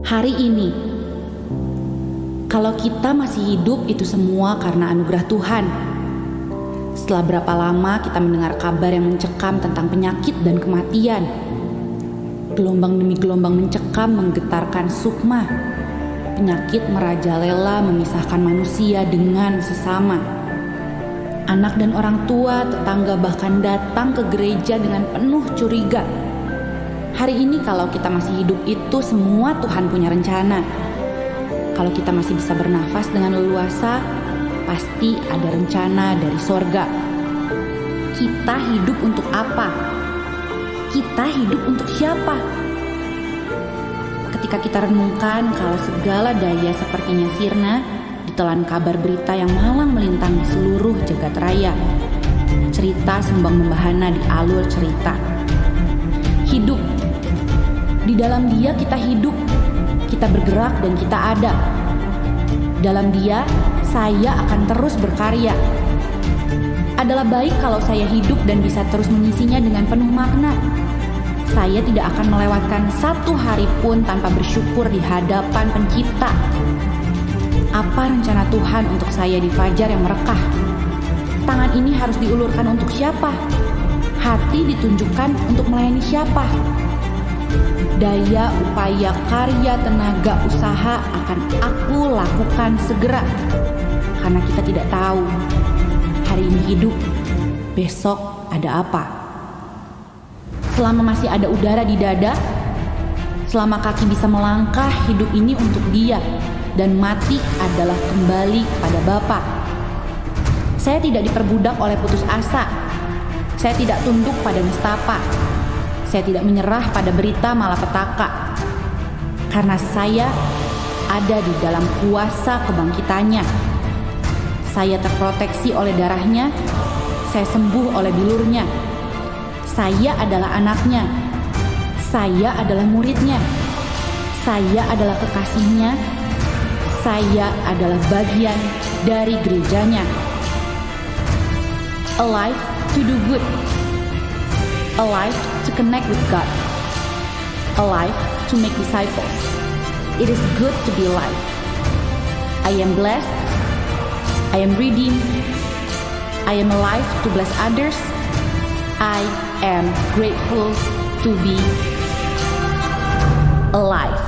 Hari ini, kalau kita masih hidup itu semua karena anugerah Tuhan. Setelah berapa lama kita mendengar kabar yang mencekam tentang penyakit dan kematian. Gelombang demi gelombang mencekam menggetarkan sukma. Penyakit merajalela memisahkan manusia dengan sesama. Anak dan orang tua, tetangga bahkan datang ke gereja dengan penuh curiga. Hari ini kalau kita masih hidup itu semua Tuhan punya rencana. Kalau kita masih bisa bernafas dengan leluasa, pasti ada rencana dari sorga. Kita hidup untuk apa? Kita hidup untuk siapa? Ketika kita renungkan kalau segala daya sepertinya sirna, ditelan kabar berita yang malang melintang di seluruh jagat raya. Cerita sembang membahana di alur cerita. Hidup. Di dalam Dia kita hidup, kita bergerak dan kita ada. Dalam Dia, saya akan terus berkarya. Adalah baik kalau saya hidup dan bisa terus mengisinya dengan penuh makna. Saya tidak akan melewatkan satu hari pun tanpa bersyukur di hadapan Pencipta. Apa rencana Tuhan untuk saya di fajar yang merekah? Tangan ini harus diulurkan untuk siapa? Hati ditunjukkan untuk melayani siapa? Daya, upaya, karya, tenaga, usaha akan aku lakukan segera. Karena kita tidak tahu hari ini hidup, besok ada apa. Selama masih ada udara di dada, selama kaki bisa melangkah, hidup ini untuk Dia. Dan mati adalah kembali pada Bapa. Saya tidak diperbudak oleh putus asa. Saya tidak tunduk pada nestapa. Saya tidak menyerah pada berita malapetaka. Karena saya ada di dalam kuasa kebangkitannya. Saya terproteksi oleh darahnya. Saya sembuh oleh bilurnya. Saya adalah anaknya. Saya adalah muridnya. Saya adalah kekasihnya. Saya adalah bagian dari gerejanya. Alive to do good. Alive to connect with God. Alive to make disciples. It is good to be alive. I am blessed. I am redeemed. I am alive to bless others. I am grateful to be alive.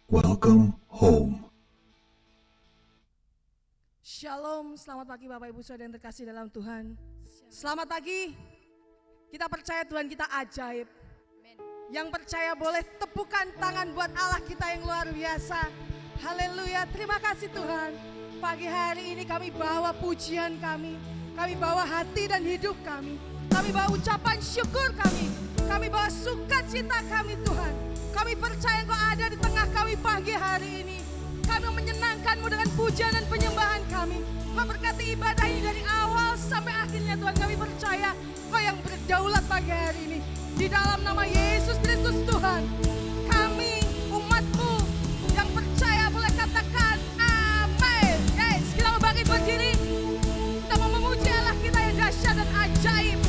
Welcome home. Shalom, selamat pagi Bapak Ibu Saudara yang terkasih dalam Tuhan. Selamat pagi, kita percaya Tuhan kita ajaib. Yang percaya boleh tepukan tangan buat Allah kita yang luar biasa. Haleluya, terima kasih Tuhan. Pagi hari ini kami bawa pujian kami bawa hati dan hidup kami bawa ucapan syukur kami bawa sukacita kami Tuhan. Kami percaya Engkau ada di tengah kami pagi hari ini. Kami menyenangkan-Mu dengan pujian dan penyembahan kami. Kau berkati ibadah ini dari awal sampai akhirnya Tuhan. Kami percaya Kau yang berdaulat pagi hari ini. Di dalam nama Yesus Kristus Tuhan, kami umat-Mu yang percaya boleh katakan amin. Yes, kita mau bangkit berdiri. Kita mau memuji Allah kita yang dahsyat dan ajaib.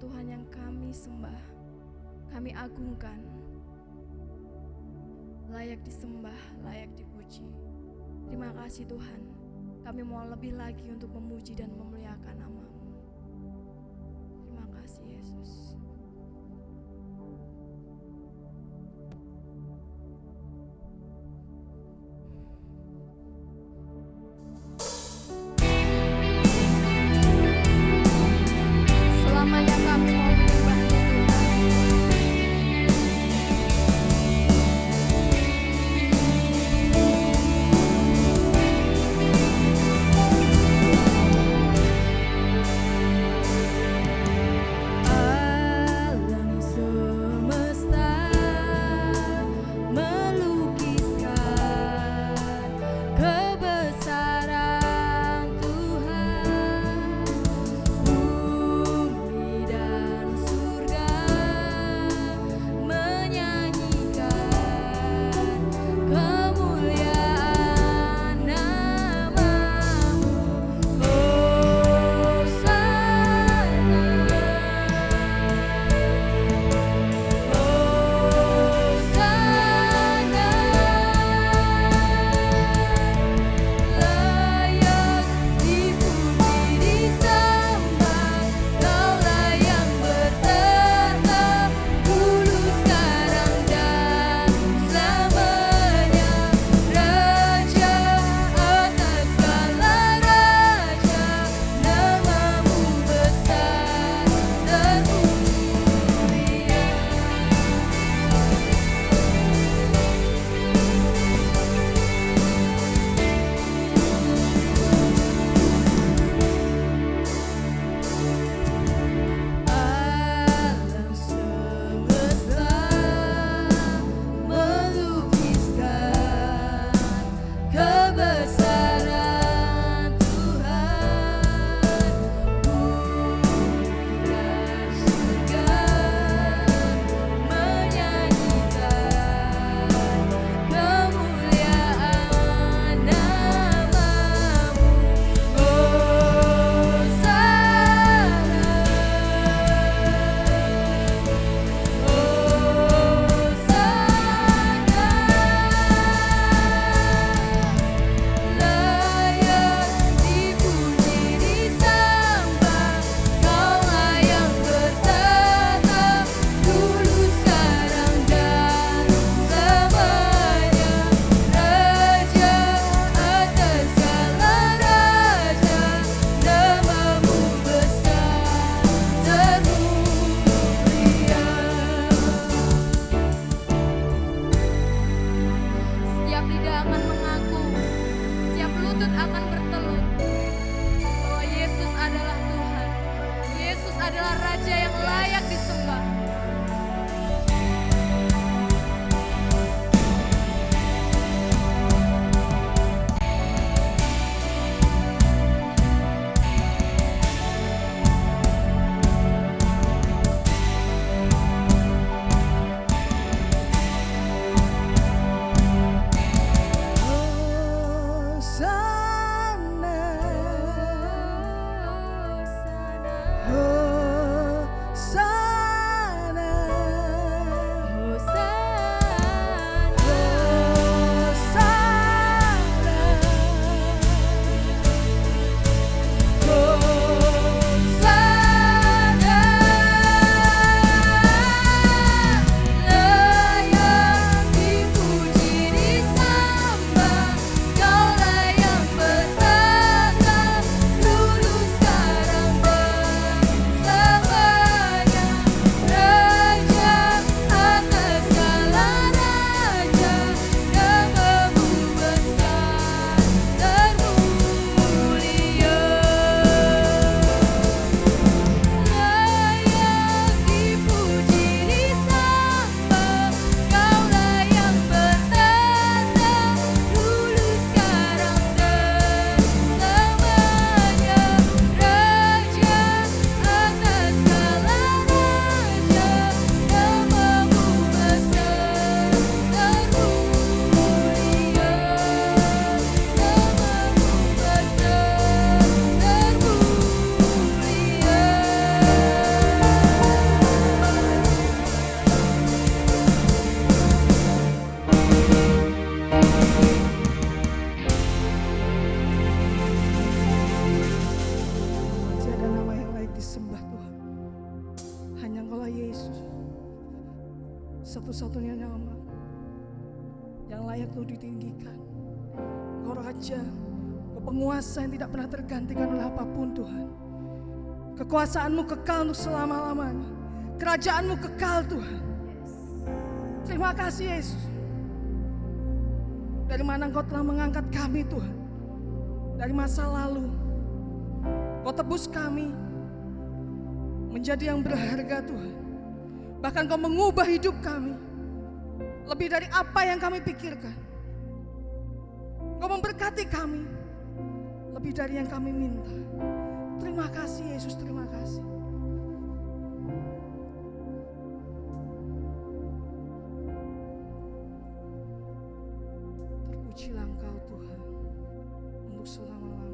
Tuhan yang kami sembah, kami agungkan. Layak disembah, layak dipuji. Terima kasih Tuhan, kami mau lebih lagi untuk memuji dan memuliakan nama-Mu. Terima kasih Yesus. Selamanya kami mau menyembah-Mu Tuhan. Alam semesta melukiskan kebesaran Tuhan. Bumi dan surga menyanyikan kemuliaan nama-Mu. Layak dipuji disembah, Kaulah yang bertata dulu sekarang dan selamanya. Raja atas segala raja, nama-Mu besar termulia. Alam semesta melukiskan kebesaran Tuhan. Bumi dan surga menyanyikan kemuliaan nama-Mu. Layak dipuji disembah, Kaulah yang bertata dulu sekarang dan selamanya. Raja atas segala raja, nama-Mu besar termulia. Setiap lidah akan mengaku, setiap lutut akan bertelut bahwa Yesus adalah Tuhan. Yesus adalah Raja yang layak disembah. Hosana, Engkaulah Yesus, satu-satunya nama yang layak untuk ditinggikan. Engkau Raja, Engkau penguasa yang tidak pernah tergantikan oleh apapun Tuhan. Kekuasaanmu kekal untuk selama-lamanya. Kerajaanmu kekal Tuhan. Terima kasih Yesus. Dari mana Engkau telah mengangkat kami Tuhan. Dari masa lalu Engkau tebus kami menjadi yang berharga Tuhan. Bahkan Engkau mengubah hidup kami lebih dari apa yang kami pikirkan. Engkau memberkati kami lebih dari yang kami minta. Terima kasih Yesus, terima kasih. Terpujilah Engkau Tuhan untuk selama-lamanya.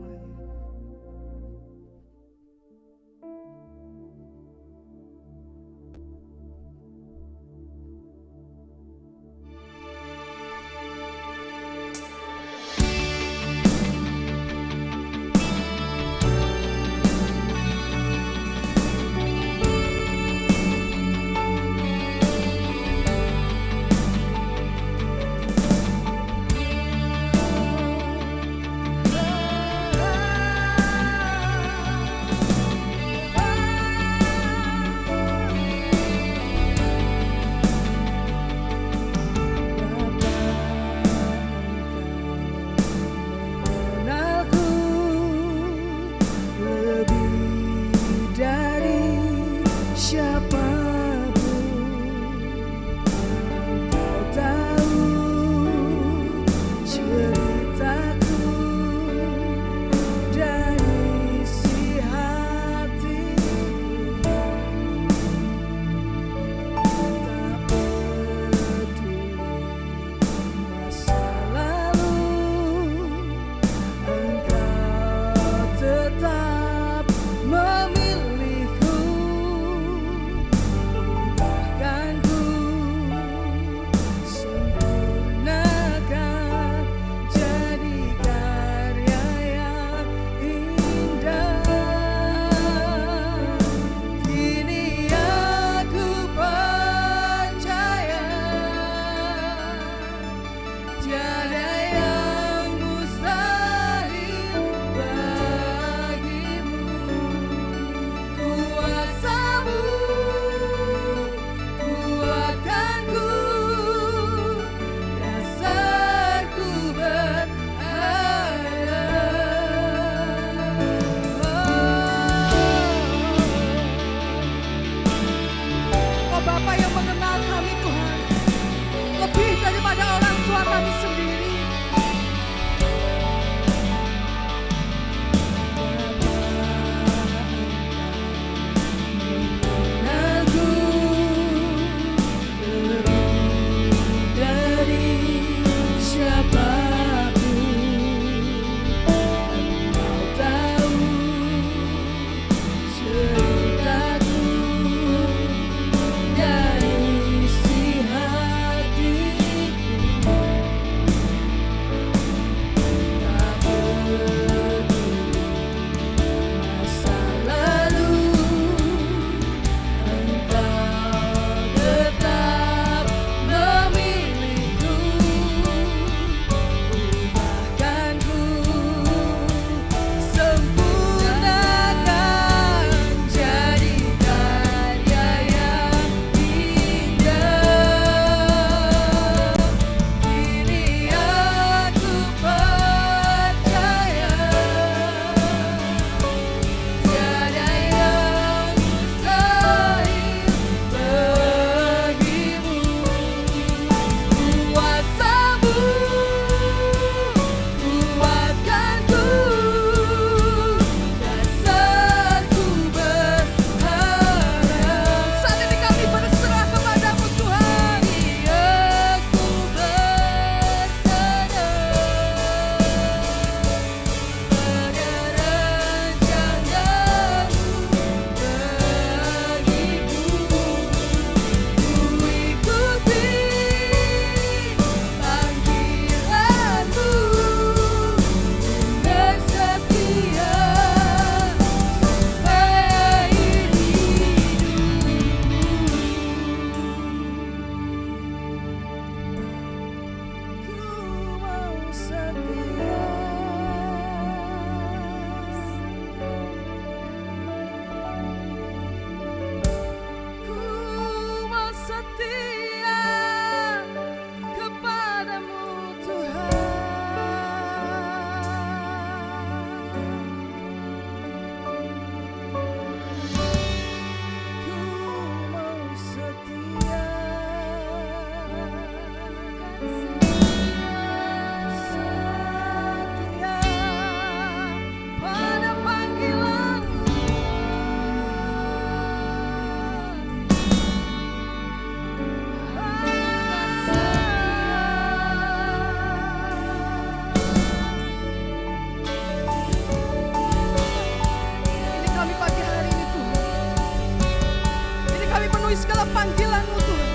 segala panggilan-Mu Tuhan,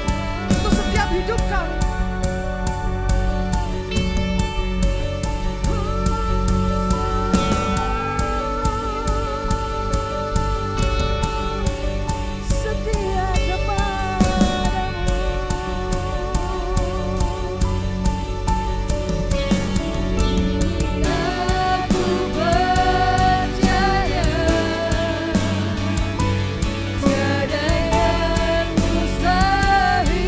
untuk setiap hidup kami. Setia kepadamu. Aku percaya tiada yang mustahil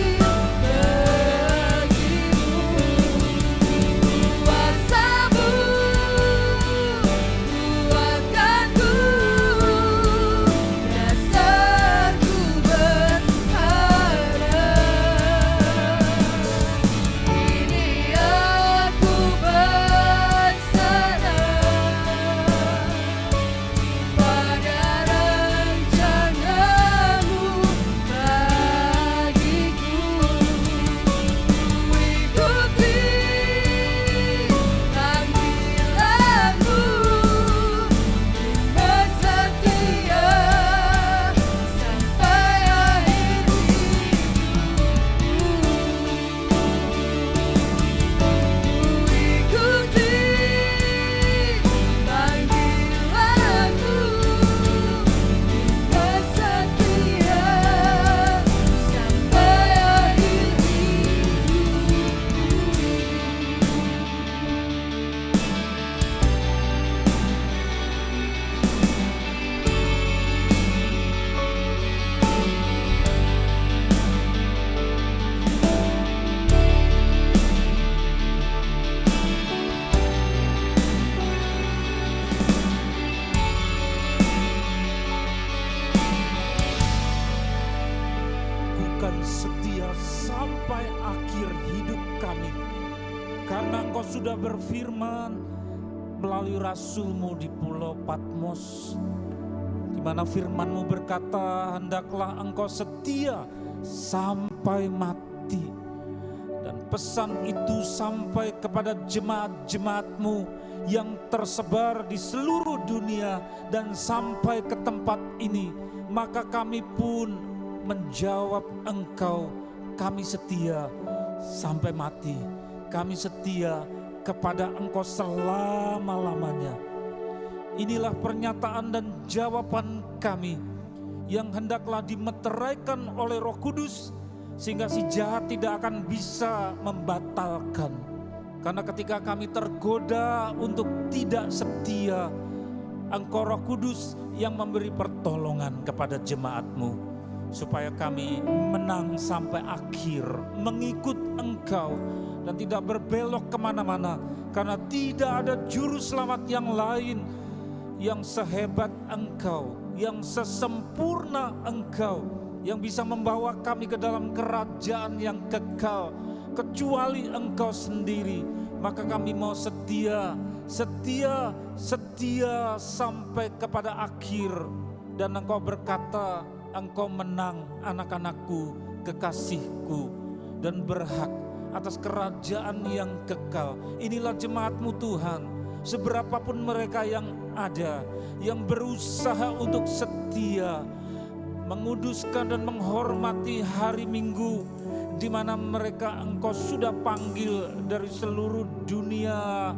sampai akhir hidup kami. Karena Engkau sudah berfirman melalui Rasul-Mu di Pulau Patmos, di mana firman-Mu berkata, hendaklah Engkau setia sampai mati. Dan pesan itu sampai kepada jemaat-jemaat-Mu yang tersebar di seluruh dunia dan sampai ke tempat ini. Maka kami pun menjawab Engkau, kami setia sampai mati. Kami setia kepada Engkau selama-lamanya. Inilah pernyataan dan jawaban kami yang hendaklah dimeteraikan oleh Roh Kudus, sehingga si jahat tidak akan bisa membatalkan. Karena ketika kami tergoda untuk tidak setia, Engkau Roh Kudus yang memberi pertolongan kepada jemaat-Mu, supaya kami menang sampai akhir, mengikut Engkau dan tidak berbelok kemana-mana. Karena tidak ada juru selamat yang lain yang sehebat Engkau, yang sesempurna Engkau, yang bisa membawa kami ke dalam kerajaan yang kekal, kecuali Engkau sendiri. Maka kami mau setia sampai kepada akhir. Dan Engkau berkata, Engkau menang anak-anakku, kekasihku, dan berhak atas kerajaan yang kekal. Inilah jemaat-Mu Tuhan, seberapapun mereka yang ada, yang berusaha untuk setia, menguduskan dan menghormati hari Minggu, di mana mereka Engkau sudah panggil dari seluruh dunia,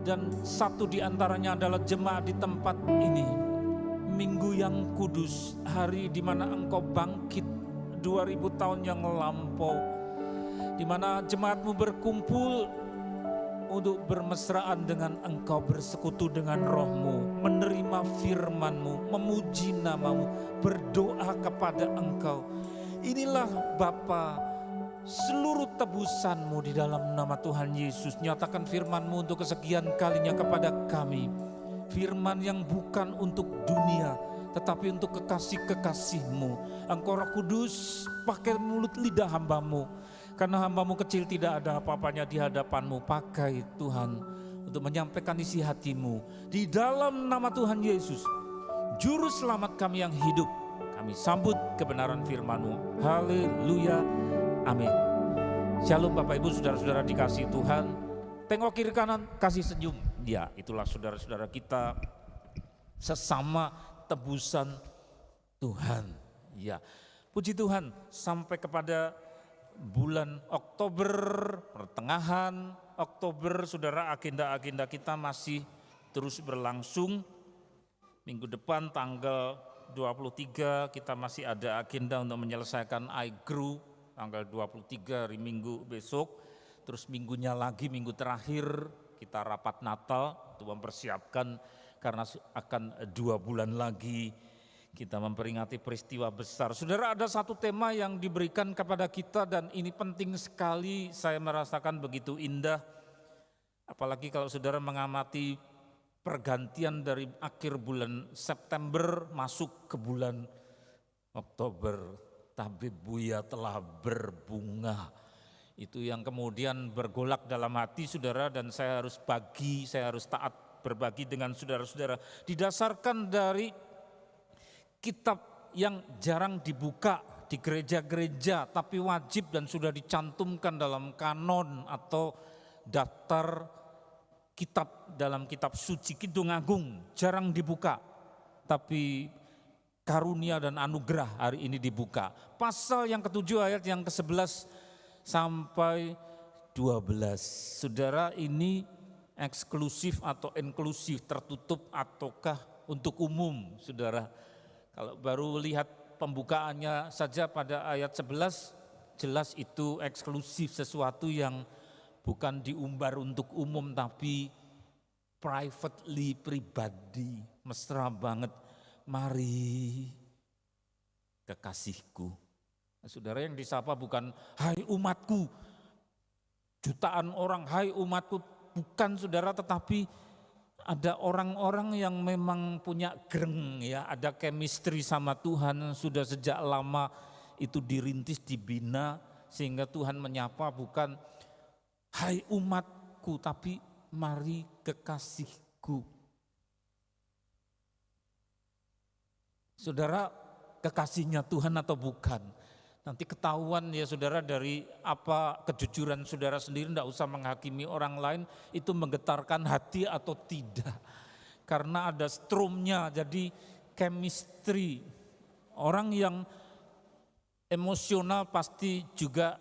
dan satu di antaranya adalah jemaat di tempat ini. Minggu yang kudus, hari di mana Engkau bangkit 2000 tahun yang lampau, di mana jemaat-Mu berkumpul untuk bermesraan dengan Engkau, bersekutu dengan Roh-Mu, menerima firman-Mu, memuji nama-Mu, berdoa kepada Engkau. Inilah Bapa, seluruh tebusan-Mu di dalam nama Tuhan Yesus. Nyatakan firman-Mu untuk kesekian kalinya kepada kami. Firman yang bukan untuk dunia, tetapi untuk kekasih-kekasih-Mu. Engkau Roh Kudus, pakai mulut lidah hamba-Mu, karena hamba-Mu kecil tidak ada apa-apanya di hadapan-Mu. Pakai Tuhan untuk menyampaikan isi hati-Mu di dalam nama Tuhan Yesus, Juru Selamat kami yang hidup. Kami sambut kebenaran firman-Mu. Haleluya, amin. Shalom Bapak Ibu, saudara-saudara dikasihi Tuhan. Tengok kiri kanan, kasih senyum. Ya, itulah saudara-saudara kita sesama tebusan Tuhan. Ya, Puji Tuhan, sampai kepada bulan Oktober, pertengahan Oktober, saudara, agenda-agenda kita masih terus berlangsung. Minggu depan tanggal 23 kita masih ada agenda untuk menyelesaikan iGrew, tanggal 23 hari Minggu besok. Terus minggunya lagi, minggu terakhir kita rapat Natal untuk mempersiapkan, karena akan 2 bulan lagi kita memperingati peristiwa besar. Saudara, ada satu tema yang diberikan kepada kita dan ini penting sekali, saya merasakan begitu indah. Apalagi kalau saudara mengamati pergantian dari akhir bulan September masuk ke bulan Oktober. Tabib Buya telah berbunga. Itu yang kemudian bergolak dalam hati saudara, dan saya harus taat berbagi dengan saudara-saudara. Didasarkan dari kitab yang jarang dibuka di gereja-gereja tapi wajib dan sudah dicantumkan dalam kanon atau daftar kitab dalam kitab suci Kidung Agung, jarang dibuka, tapi karunia dan anugerah hari ini dibuka. Pasal yang ke-7 ayat yang ke-11 sampai 12. Saudara, ini eksklusif atau inklusif, tertutup ataukah untuk umum, saudara? Kalau baru lihat pembukaannya saja pada ayat 11, jelas itu eksklusif, sesuatu yang bukan diumbar untuk umum tapi privately, pribadi, mesra banget. Mari kekasihku. Saudara, yang disapa bukan hai umatku, jutaan orang hai umatku, bukan saudara, tetapi ada orang-orang yang memang punya greng ya, ada chemistry sama Tuhan, sudah sejak lama itu dirintis, dibina, sehingga Tuhan menyapa bukan hai umatku tapi mari kekasihku. Saudara, kekasihnya Tuhan atau bukan? Nanti ketahuan ya saudara dari apa kejujuran saudara sendiri, tidak usah menghakimi orang lain itu menggetarkan hati atau tidak. Karena ada strumnya, jadi chemistry. Orang yang emosional pasti juga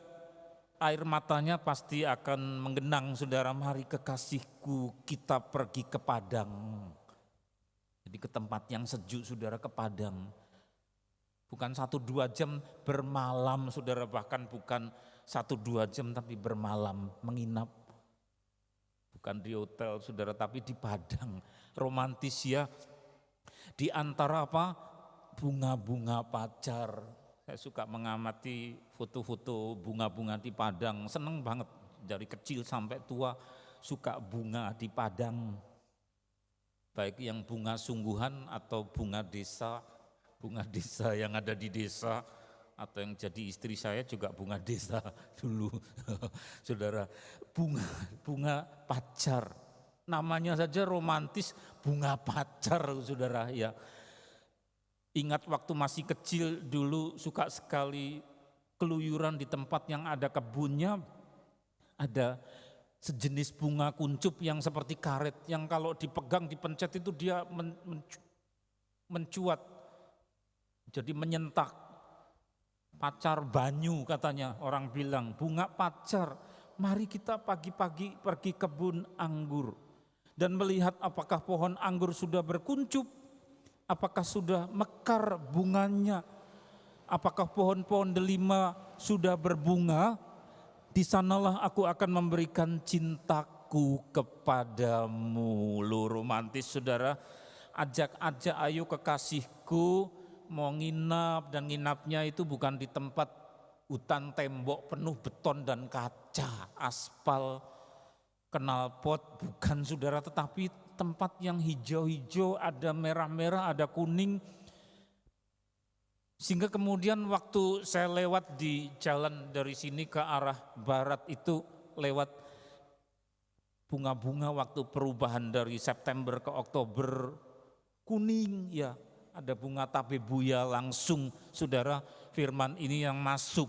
air matanya pasti akan menggenang saudara. Mari kekasihku kita pergi ke padang. Jadi ke tempat yang sejuk saudara, ke padang. Bukan 1-2 jam bermalam saudara, bahkan bukan 1-2 jam tapi bermalam, menginap. Bukan di hotel saudara tapi di padang. Romantis ya, di antara apa? Bunga-bunga pacar. Saya suka mengamati foto-foto bunga-bunga di padang, seneng banget. Dari kecil sampai tua suka bunga di padang. Baik yang bunga sungguhan atau bunga desa yang ada di desa, atau yang jadi istri saya juga bunga desa dulu. Saudara, bunga pacar, namanya saja romantis, bunga pacar saudara ya. Ingat waktu masih kecil dulu suka sekali keluyuran di tempat yang ada kebunnya, ada sejenis bunga kuncup yang seperti karet, yang kalau dipegang dipencet itu dia mencuat. Jadi menyentak, pacar banyu katanya orang bilang, bunga pacar. Mari kita pagi-pagi pergi kebun anggur dan melihat apakah pohon anggur sudah berkuncup, apakah sudah mekar bunganya, apakah pohon-pohon delima sudah berbunga. Di sanalah aku akan memberikan cintaku kepadamu. Lu romantis saudara, ajak-ajak ayo kekasihku. Mau nginap, dan nginapnya itu bukan di tempat hutan tembok penuh beton dan kaca, aspal, knalpot, bukan saudara, tetapi tempat yang hijau-hijau, ada merah-merah, ada kuning. Sehingga kemudian waktu saya lewat di jalan dari sini ke arah barat itu, lewat bunga-bunga waktu perubahan dari September ke Oktober, kuning ya. Ada bunga tabib buya, langsung saudara firman ini yang masuk.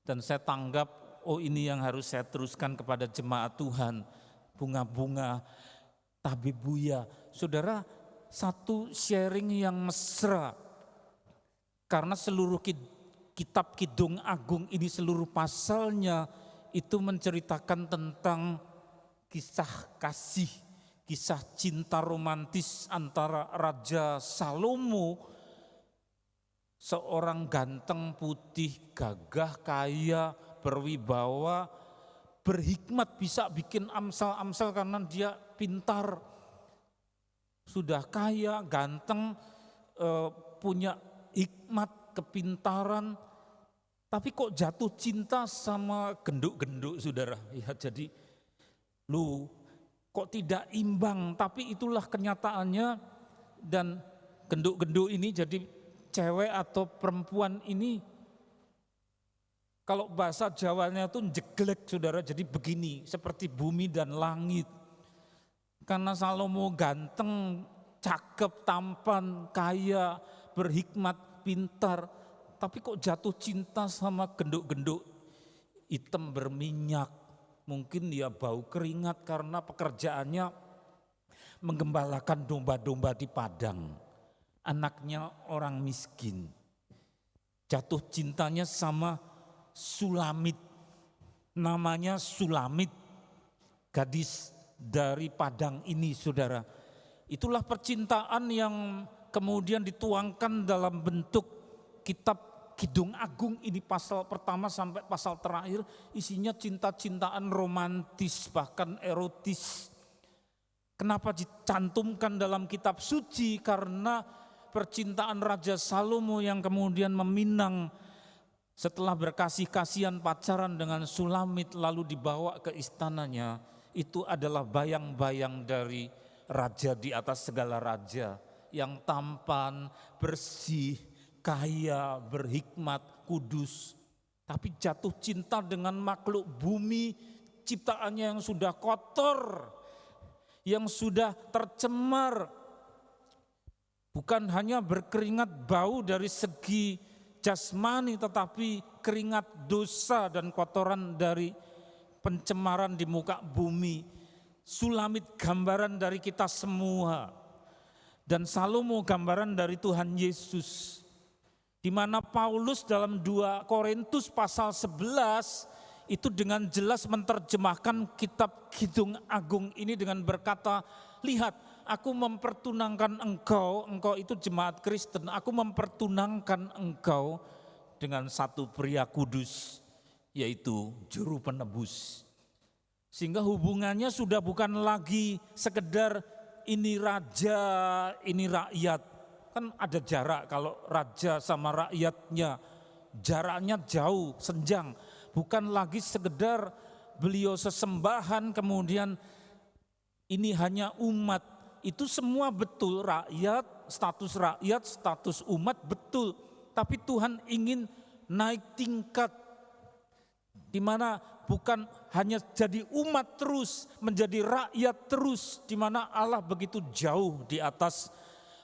Dan saya tanggap, oh ini yang harus saya teruskan kepada jemaat Tuhan. Bunga-bunga tabib buya. Saudara, satu sharing yang mesra. Karena seluruh kitab Kidung Agung ini seluruh pasalnya itu menceritakan tentang kisah kasih, kisah cinta romantis antara Raja Salomo, seorang ganteng, putih, gagah, kaya, berwibawa, berhikmat, bisa bikin amsal-amsal karena dia pintar, sudah kaya, ganteng, punya hikmat, kepintaran, tapi kok jatuh cinta sama genduk-genduk, saudara. Ya, jadi lu kok tidak imbang, tapi itulah kenyataannya. Dan genduk-genduk ini jadi cewek atau perempuan ini, kalau bahasa Jawanya itu jeglek, saudara. Jadi begini, seperti bumi dan langit. Karena Salomo ganteng, cakep, tampan, kaya, berhikmat, pintar, tapi kok jatuh cinta sama genduk-genduk hitam berminyak. Mungkin dia bau keringat karena pekerjaannya menggembalakan domba-domba di padang. Anaknya orang miskin. Jatuh cintanya sama Sulamit. Namanya Sulamit, gadis dari padang ini, saudara. Itulah percintaan yang kemudian dituangkan dalam bentuk kitab Kidung Agung ini, pasal pertama sampai pasal terakhir isinya cinta-cintaan romantis, bahkan erotis. Kenapa dicantumkan dalam kitab suci? Karena percintaan Raja Salomo yang kemudian meminang setelah berkasih-kasihan pacaran dengan Sulamit lalu dibawa ke istananya, itu adalah bayang-bayang dari raja di atas segala raja yang tampan, bersih, kaya, berhikmat, kudus, tapi jatuh cinta dengan makhluk bumi, ciptaannya yang sudah kotor, yang sudah tercemar, bukan hanya berkeringat bau dari segi jasmani, tetapi keringat dosa dan kotoran dari pencemaran di muka bumi. Sulamit gambaran dari kita semua, dan Salomo gambaran dari Tuhan Yesus. Di mana Paulus dalam 2 Korintus pasal 11 itu dengan jelas menerjemahkan kitab Kidung Agung ini dengan berkata, lihat, aku mempertunangkan engkau itu jemaat Kristen, aku mempertunangkan engkau dengan satu pria kudus, yaitu juru penebus. Sehingga hubungannya sudah bukan lagi sekedar ini raja, ini rakyat. Kan ada jarak kalau raja sama rakyatnya, jaraknya jauh, senjang. Bukan lagi sekedar beliau sesembahan kemudian ini hanya umat. Itu semua betul, rakyat, status umat betul. Tapi Tuhan ingin naik tingkat, di mana bukan hanya jadi umat terus, menjadi rakyat terus, di mana Allah begitu jauh di atas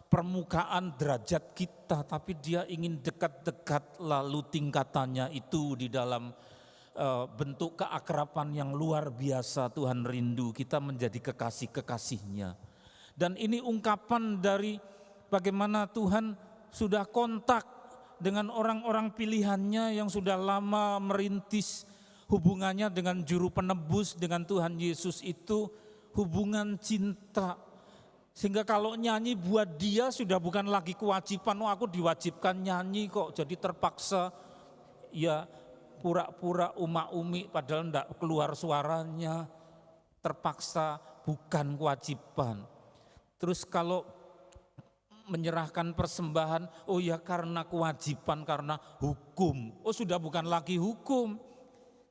permukaan derajat kita, tapi dia ingin dekat-dekat, lalu tingkatannya itu di dalam bentuk keakraban yang luar biasa. Tuhan rindu kita menjadi kekasih-kekasihnya. Dan ini ungkapan dari bagaimana Tuhan sudah kontak dengan orang-orang pilihannya yang sudah lama merintis hubungannya dengan juru penebus, dengan Tuhan Yesus, itu hubungan cinta. Sehingga kalau nyanyi buat dia sudah bukan lagi kewajiban, oh aku diwajibkan nyanyi kok, jadi terpaksa ya pura-pura uma-umi padahal enggak keluar suaranya, terpaksa, bukan kewajiban. Terus kalau menyerahkan persembahan, oh ya karena kewajiban, karena hukum, oh sudah bukan lagi hukum.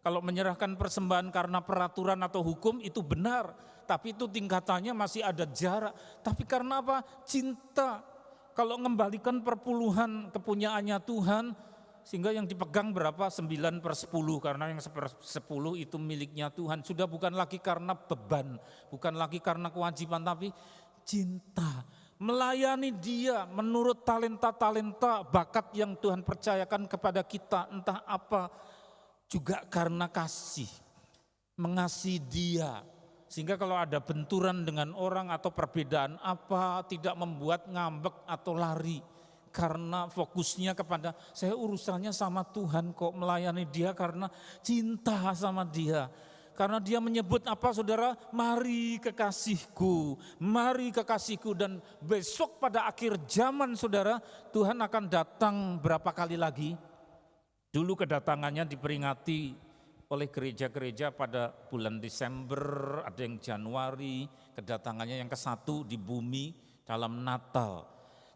Kalau menyerahkan persembahan karena peraturan atau hukum itu benar, tapi itu tingkatannya masih ada jarak. Tapi karena apa? Cinta. Kalau mengembalikan perpuluhan kepunyaannya Tuhan, sehingga yang dipegang berapa? 9/10, karena yang 10 itu miliknya Tuhan. Sudah bukan lagi karena beban, bukan lagi karena kewajiban, tapi cinta. Melayani dia menurut talenta-talenta, bakat yang Tuhan percayakan kepada kita, entah apa, juga karena kasih, mengasihi dia. Sehingga kalau ada benturan dengan orang atau perbedaan apa, tidak membuat ngambek atau lari. karena fokusnya kepada saya urusannya sama Tuhan kok, melayani dia karena cinta sama dia. Karena dia menyebut apa saudara? Mari kekasihku, mari kekasihku. Dan besok pada akhir zaman saudara, Tuhan akan datang berapa kali lagi? Dulu kedatangannya diperingati oleh gereja-gereja pada bulan Desember, ada yang Januari, kedatangannya yang ke-1 di bumi dalam Natal.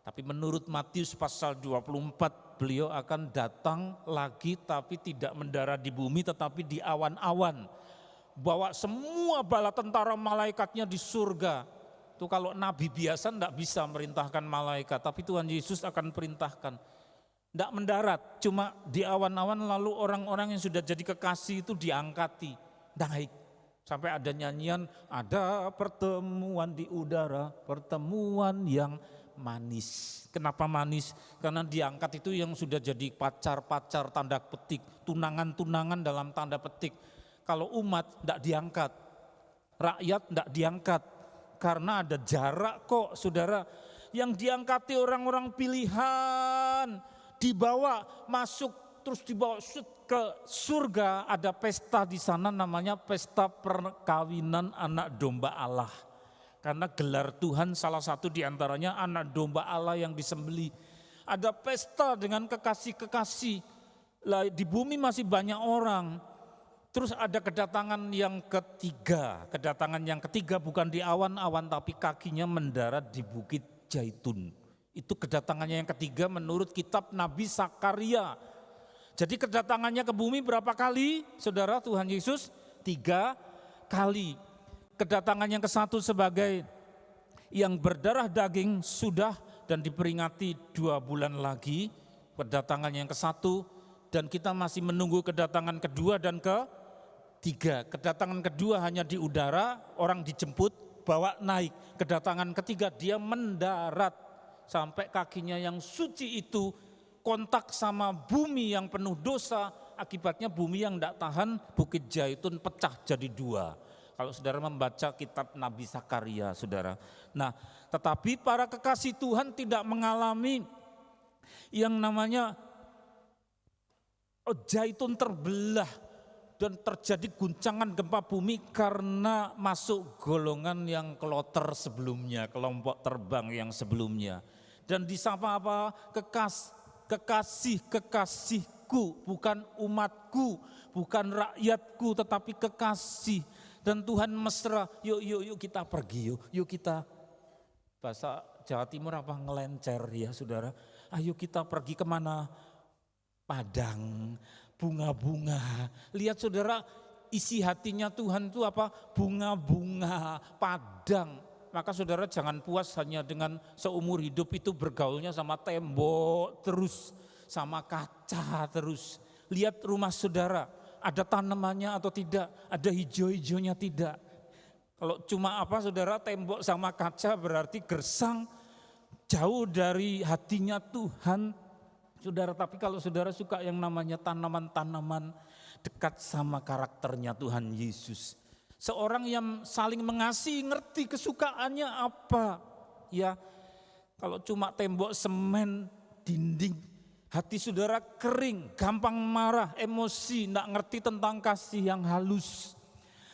Tapi menurut Matius pasal 24, beliau akan datang lagi tapi tidak mendarat di bumi tetapi di awan-awan. Bawa semua bala tentara malaikatnya di surga. Itu kalau nabi biasa tidak bisa merintahkan malaikat, tapi Tuhan Yesus akan perintahkan. Tidak mendarat, cuma di awan-awan, lalu orang-orang yang sudah jadi kekasih itu diangkati, naik. Sampai ada nyanyian, ada pertemuan di udara, pertemuan yang manis. Kenapa manis? Karena diangkat itu yang sudah jadi pacar-pacar tanda petik, tunangan-tunangan dalam tanda petik. Kalau umat tidak diangkat, rakyat tidak diangkat, karena ada jarak kok saudara. Yang diangkati orang-orang pilihan, dibawa masuk terus dibawa ke surga. Ada pesta di sana namanya pesta perkawinan anak domba Allah. Karena gelar Tuhan salah satu diantaranya anak domba Allah yang disembelih. Ada pesta dengan kekasih-kekasih. Lah, di bumi masih banyak orang. Terus ada kedatangan yang ketiga. Kedatangan yang ketiga bukan di awan-awan tapi kakinya mendarat di Bukit Zaitun. Itu kedatangannya yang ketiga menurut kitab Nabi Zakaria. Jadi kedatangannya ke bumi berapa kali saudara Tuhan Yesus? 3 kali. Kedatangan yang ke-1 sebagai yang berdarah daging sudah dan diperingati 2 bulan lagi. Kedatangan yang ke-1 dan kita masih menunggu kedatangan kedua dan ke-3. Kedatangan kedua hanya di udara, orang dijemput, bawa naik. Kedatangan ketiga dia mendarat. Sampai kakinya yang suci itu kontak sama bumi yang penuh dosa, akibatnya bumi yang tidak tahan, Bukit Zaitun pecah jadi 2. Kalau saudara membaca kitab Nabi Zakaria saudara. Nah, tetapi para kekasih Tuhan tidak mengalami yang namanya Zaitun terbelah dan terjadi guncangan gempa bumi karena masuk golongan yang kloter sebelumnya, kelompok terbang yang sebelumnya. Dan disapa apa? Kekasih-kekasihku, bukan umatku, bukan rakyatku, tetapi kekasih. Dan Tuhan mesra, yuk kita pergi, yuk kita, bahasa Jawa Timur apa, ngelencer ya saudara. Ayo kita pergi kemana? Padang, bunga-bunga. Lihat saudara, isi hatinya Tuhan itu apa? Bunga-bunga, padang. Maka saudara jangan puas hanya dengan seumur hidup itu bergaulnya sama tembok terus, sama kaca terus. Lihat rumah saudara, ada tanamannya atau tidak, ada hijau-hijaunya tidak. Kalau cuma apa saudara, tembok sama kaca berarti gersang, jauh dari hatinya Tuhan. Saudara, tapi kalau saudara suka yang namanya tanaman-tanaman, dekat sama karakternya Tuhan Yesus. Seorang yang saling mengasihi, ngerti kesukaannya apa. Ya, kalau cuma tembok semen, dinding, hati saudara kering, gampang marah, emosi, enggak ngerti tentang kasih yang halus.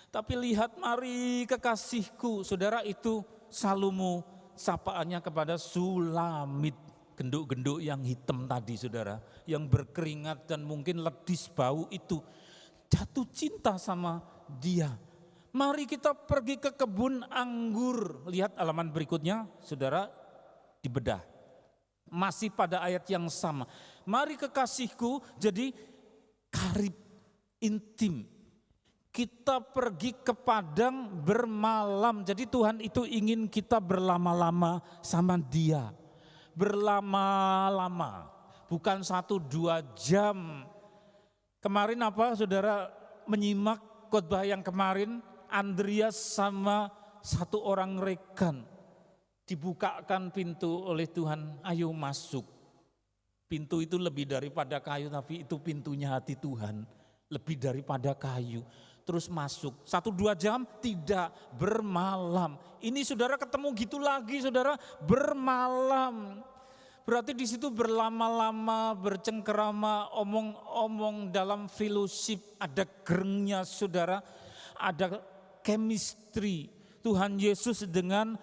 Tapi lihat, mari kekasihku, saudara, itu Salomo sapaannya kepada Sulamit, genduk-genduk yang hitam tadi saudara, yang berkeringat dan mungkin ledis bau itu, jatuh cinta sama dia. Mari kita pergi ke kebun anggur. Lihat halaman berikutnya, saudara, dibedah. Masih pada ayat yang sama. Mari kekasihku, jadi karib, intim. Kita pergi ke padang bermalam. Jadi Tuhan itu ingin kita berlama-lama sama Dia. Berlama-lama, bukan 1-2 jam. Kemarin apa saudara menyimak khotbah yang kemarin? Andreas sama 1 orang rekan dibukakan pintu oleh Tuhan, ayo masuk. Pintu itu lebih daripada kayu, tapi itu pintunya hati Tuhan, lebih daripada kayu. Terus masuk, 1-2 jam tidak, bermalam. Ini saudara ketemu gitu lagi saudara, bermalam. Berarti di situ berlama-lama, bercengkerama, omong-omong dalam fellowship, ada gerengnya saudara, ada chemistry Tuhan Yesus dengan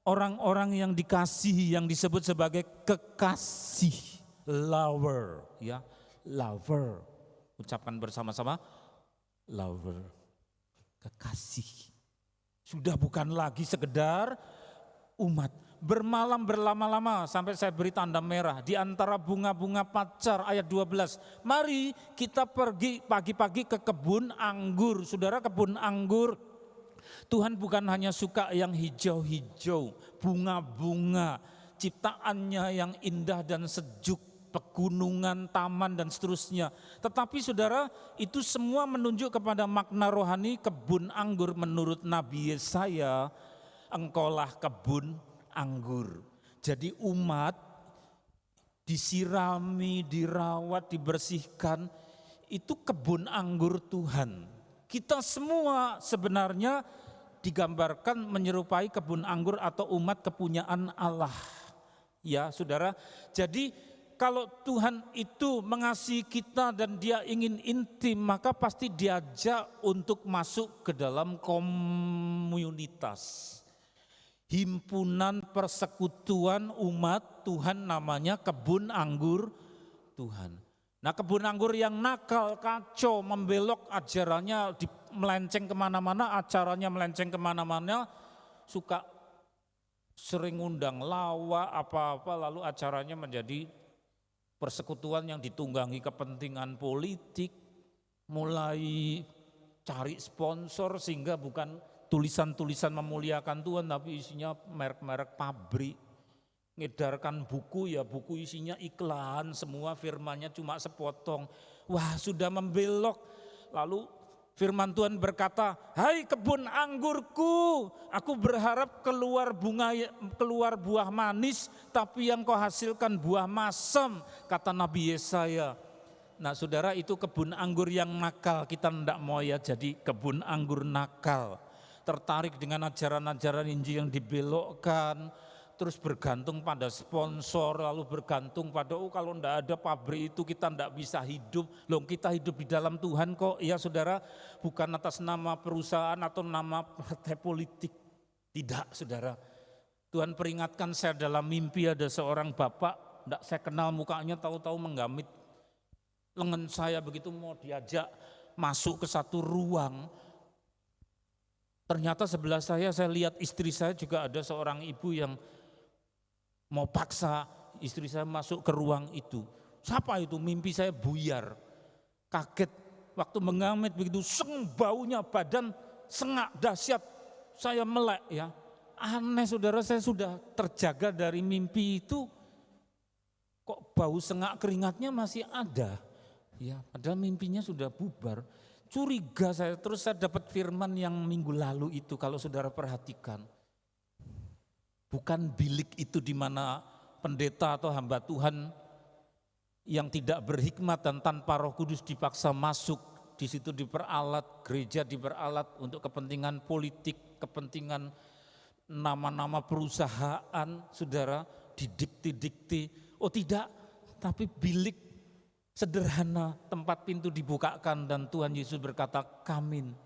orang-orang yang dikasihi, yang disebut sebagai kekasih, lover, ya, lover. Ucapkan bersama-sama, lover, kekasih. Sudah bukan lagi sekedar umat. Bermalam berlama-lama sampai saya beri tanda merah di antara bunga-bunga pacar ayat 12. Mari kita pergi pagi-pagi ke kebun anggur. Saudara, kebun anggur Tuhan bukan hanya suka yang hijau-hijau, bunga-bunga, ciptaannya yang indah dan sejuk, pegunungan, taman dan seterusnya. Tetapi saudara, itu semua menunjuk kepada makna rohani kebun anggur. Menurut Nabi Yesaya, engkaulah kebun anggur. Jadi umat disirami, dirawat, dibersihkan, itu kebun anggur Tuhan. Kita semua sebenarnya digambarkan menyerupai kebun anggur atau umat kepunyaan Allah. Ya saudara, jadi kalau Tuhan itu mengasihi kita dan dia ingin intim, maka pasti diajak untuk masuk ke dalam komunitas. Himpunan persekutuan umat Tuhan, namanya kebun anggur Tuhan. Nah, kebun anggur yang nakal, kacau, membelok, ajarannya melenceng kemana-mana, acaranya melenceng kemana-mana, suka sering undang lawa apa-apa, lalu acaranya menjadi persekutuan yang ditunggangi kepentingan politik, mulai cari sponsor sehingga bukan tulisan-tulisan memuliakan Tuhan, tapi isinya merek-merek pabrik. Ngedarkan buku, ya buku isinya iklan, semua firmannya cuma sepotong. Wah, sudah membelok. Lalu firman Tuhan berkata, hai kebun anggurku, aku berharap keluar buah manis, tapi yang kau hasilkan buah masam, kata Nabi Yesaya. Nah saudara, itu kebun anggur yang nakal. Kita tidak mau ya jadi kebun anggur nakal. Tertarik dengan ajaran-ajaran Injil yang dibelokkan, terus bergantung pada sponsor, lalu bergantung pada kalau tidak ada pabrik itu kita tidak bisa hidup. Loh, kita hidup di dalam Tuhan kok, ya saudara, bukan atas nama perusahaan atau nama partai politik. Tidak saudara, Tuhan peringatkan saya dalam mimpi ada seorang bapak, tidak saya kenal mukanya, tahu-tahu menggamit lengan saya begitu mau diajak masuk ke satu ruang. Ternyata sebelah saya lihat istri saya juga ada seorang ibu yang mau paksa istri saya masuk ke ruang itu. Siapa itu? Mimpi saya buyar. Kaget waktu mengamit begitu, baunya badan sengak dahsyat. Saya melek ya. Aneh saudara, saya sudah terjaga dari mimpi itu. Kok bau sengak keringatnya masih ada? Ya, padahal mimpinya sudah bubar. Curiga saya, terus saya dapat firman yang minggu lalu itu, kalau saudara perhatikan. Bukan bilik itu di mana pendeta atau hamba Tuhan yang tidak berhikmat dan tanpa Roh Kudus dipaksa masuk, di situ diperalat, gereja diperalat untuk kepentingan politik, kepentingan nama-nama perusahaan, saudara, didikti-dikti. Oh tidak, tapi bilik sederhana, tempat pintu dibukakan dan Tuhan Yesus berkata, "Kamin,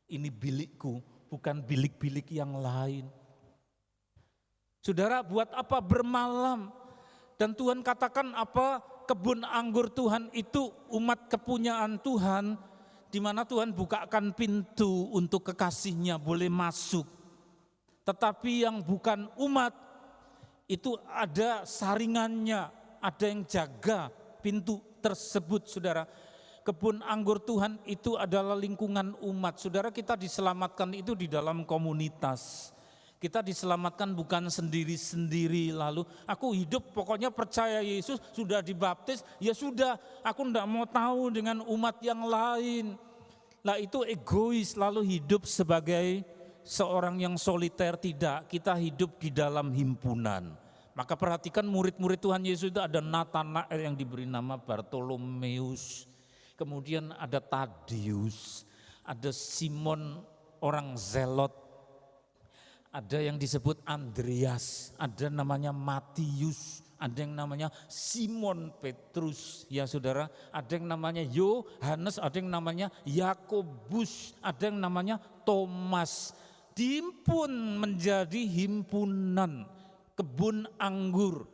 ini bilikku, bukan bilik-bilik yang lain." Saudara, buat apa bermalam? Dan Tuhan katakan apa? Kebun anggur Tuhan itu umat kepunyaan Tuhan, di mana Tuhan bukakan pintu untuk kekasihnya boleh masuk. Tetapi yang bukan umat itu ada saringannya, ada yang jaga pintu tersebut, saudara. Kebun anggur Tuhan itu adalah lingkungan umat. Saudara, kita diselamatkan itu di dalam komunitas. Kita diselamatkan bukan sendiri-sendiri, lalu aku hidup pokoknya percaya Yesus, sudah dibaptis, ya sudah, aku tidak mau tahu dengan umat yang lain. Lah itu egois, lalu hidup sebagai seorang yang soliter. Tidak, kita hidup di dalam himpunan. Maka perhatikan murid-murid Tuhan Yesus itu ada Natanael yang diberi nama Bartolomeus, kemudian ada Tadeus, ada Simon orang Zelot, ada yang disebut Andreas, ada namanya Matius, ada yang namanya Simon Petrus, ya saudara, ada yang namanya Yohanes, ada yang namanya Yakobus, ada yang namanya Thomas. Dihimpun menjadi himpunan kebun anggur.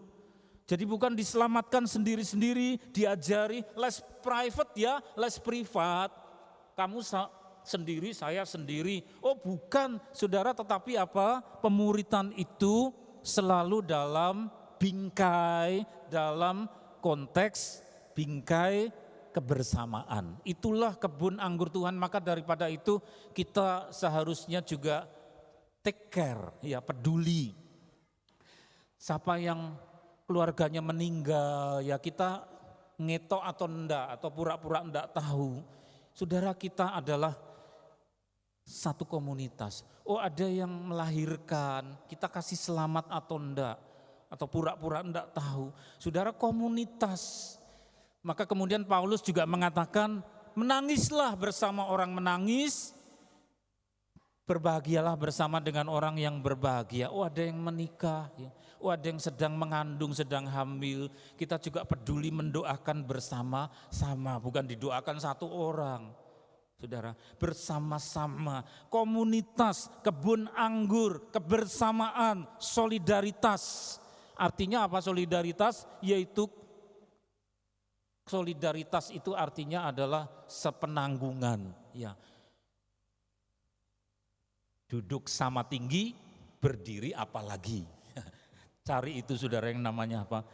Jadi bukan diselamatkan sendiri-sendiri, diajari les private ya, les privat. Kamu sendiri, saya sendiri. Oh bukan saudara, tetapi apa? Pemuritan itu selalu dalam bingkai, dalam konteks bingkai kebersamaan. Itulah kebun anggur Tuhan, maka daripada itu kita seharusnya juga take care, ya peduli. Siapa yang keluarganya meninggal, ya kita ngetok atau enggak, atau pura-pura enggak tahu. Saudara, kita adalah satu komunitas. Oh ada yang melahirkan, kita kasih selamat atau enggak, atau pura-pura enggak tahu. Saudara, komunitas. Maka kemudian Paulus juga mengatakan, menangislah bersama orang menangis, berbahagialah bersama dengan orang yang berbahagia. Oh ada yang menikah, ya. Oh ada yang sedang mengandung, sedang hamil. Kita juga peduli mendoakan bersama-sama, bukan didoakan satu orang. Saudara, bersama-sama, komunitas, kebun anggur, kebersamaan, solidaritas. Artinya apa solidaritas? Yaitu solidaritas itu artinya adalah sepenanggungan, ya. Duduk sama tinggi, berdiri apalagi. Cari itu saudara yang namanya apa?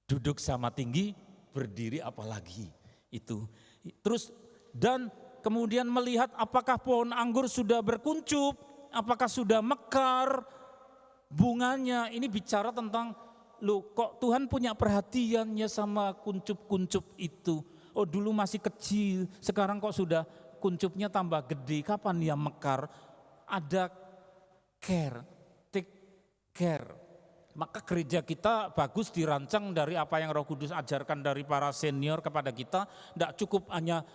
Duduk sama tinggi, berdiri apalagi. Itu. Terus dan kemudian melihat apakah pohon anggur sudah berkuncup, apakah sudah mekar bunganya. Ini bicara tentang loh kok Tuhan punya perhatiannya sama kuncup-kuncup itu. Oh dulu masih kecil, sekarang kok sudah kuncupnya tambah gede, kapan dia mekar? Ada care, take care. Maka gereja kita bagus dirancang dari apa yang Roh Kudus ajarkan dari para senior kepada kita. Tidak cukup hanya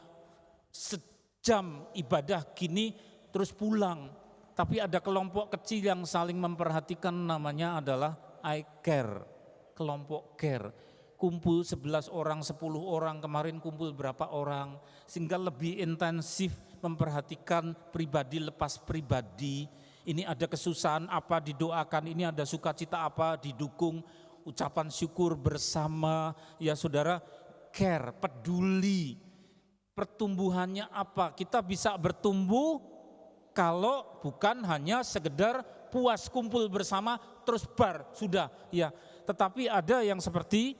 sejam ibadah gini terus pulang. Tapi ada kelompok kecil yang saling memperhatikan, namanya adalah I care, kelompok care. Kumpul 11 orang, 10 orang, kemarin kumpul berapa orang. Sehingga lebih intensif memperhatikan pribadi lepas pribadi. Ini ada kesusahan apa didoakan, ini ada sukacita apa didukung, ucapan syukur bersama. Ya saudara, care, peduli. Pertumbuhannya apa? Kita bisa bertumbuh kalau bukan hanya sekedar puas kumpul bersama terus bar, sudah. Ya, tetapi ada yang seperti